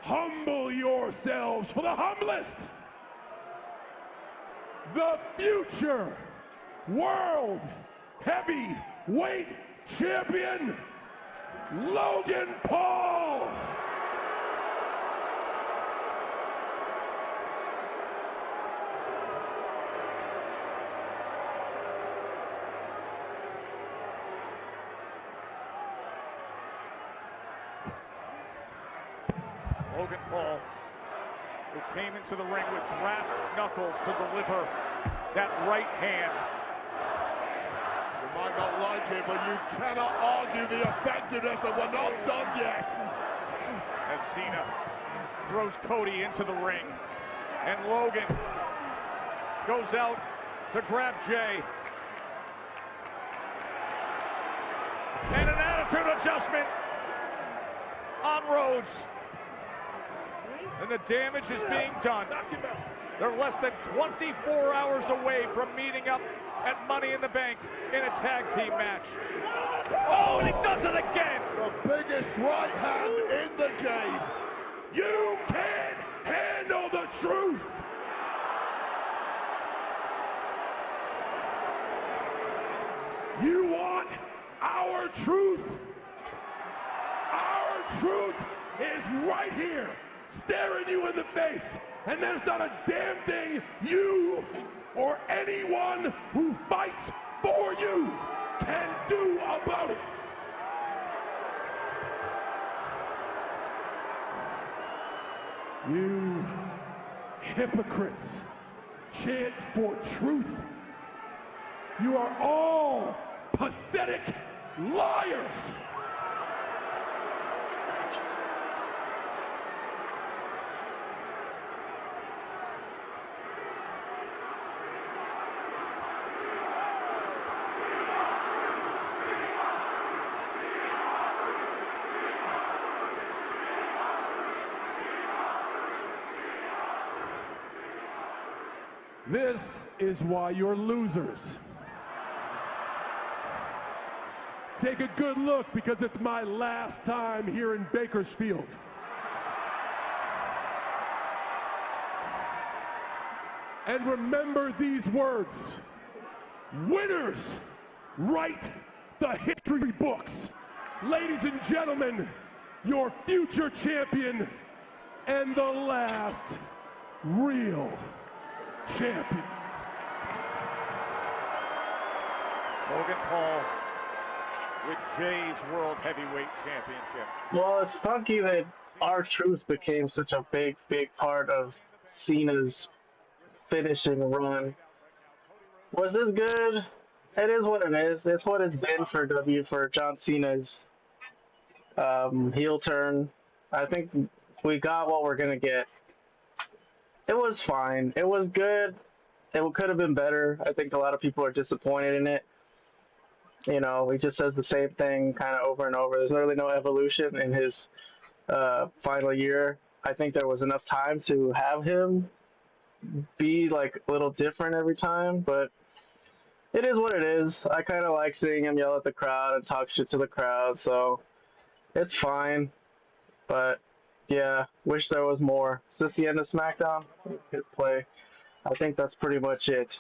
Speaker 8: humble yourselves for the humblest. The future world heavyweight champion, Logan Paul.
Speaker 3: Logan Paul, who came into the ring with brass knuckles to deliver that right hand.
Speaker 6: You might not like it, but you cannot argue the effectiveness of we're not done yet.
Speaker 3: As Cena throws Cody into the ring, and Logan goes out to grab Jay. And an attitude adjustment on Rhodes. And the damage is being done. They're less than 24 hours away from meeting up at Money in the Bank in a tag team match. Oh, and he does it again!
Speaker 6: The biggest right hand in the game.
Speaker 8: You can't handle the truth. You want our truth? Our truth is right here, staring you in the face, and there's not a damn thing you or anyone who fights for you can do about it. You hypocrites chant for truth. You are all pathetic liars. This is why you're losers. Take a good look, because it's my last time here in Bakersfield. And remember these words: winners write the history books. Ladies and gentlemen, your future champion and the last real champion.
Speaker 3: Logan Paul with Jay's World Heavyweight Championship.
Speaker 1: Well, it's funky that R-Truth became such a big part of Cena's finishing run. Was this good? It is what it is. It's what it's been for John Cena's heel turn. I think we got what we're gonna get. It was fine. It was good. It could have been better. I think a lot of people are disappointed in it. You know, he just says the same thing kind of over and over. There's really no evolution in his final year. I think there was enough time to have him be like a little different every time, but it is what it is. I kind of like seeing him yell at the crowd and talk shit to the crowd, so it's fine. But yeah, wish there was more. Is this the end of Smackdown? Good play. I think that's pretty much it.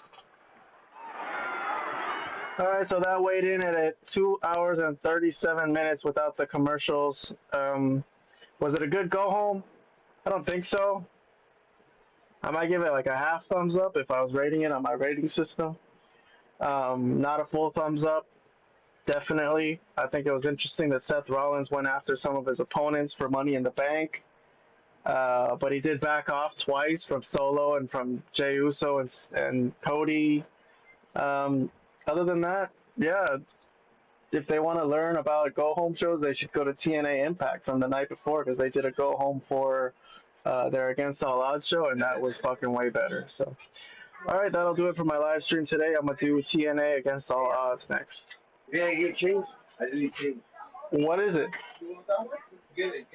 Speaker 1: Alright, so that weighed in at 2 hours and 37 minutes without the commercials. Was it a good go home? I don't think so. I might give it like a half thumbs up if I was rating it on my rating system. Not a full thumbs up. Definitely. I think it was interesting that Seth Rollins went after some of his opponents for Money in the Bank. But he did back off twice from Solo and from Jey Uso and Cody. Other than that, yeah, if they want to learn about go home shows, they should go to TNA Impact from the night before because they did a go home for their Against All Odds show, and that was fucking way better. So, all right, that'll do it for my live stream today. I'm gonna do TNA Against All Odds next. Yeah, you get change. I didn't change. What is it? Get it.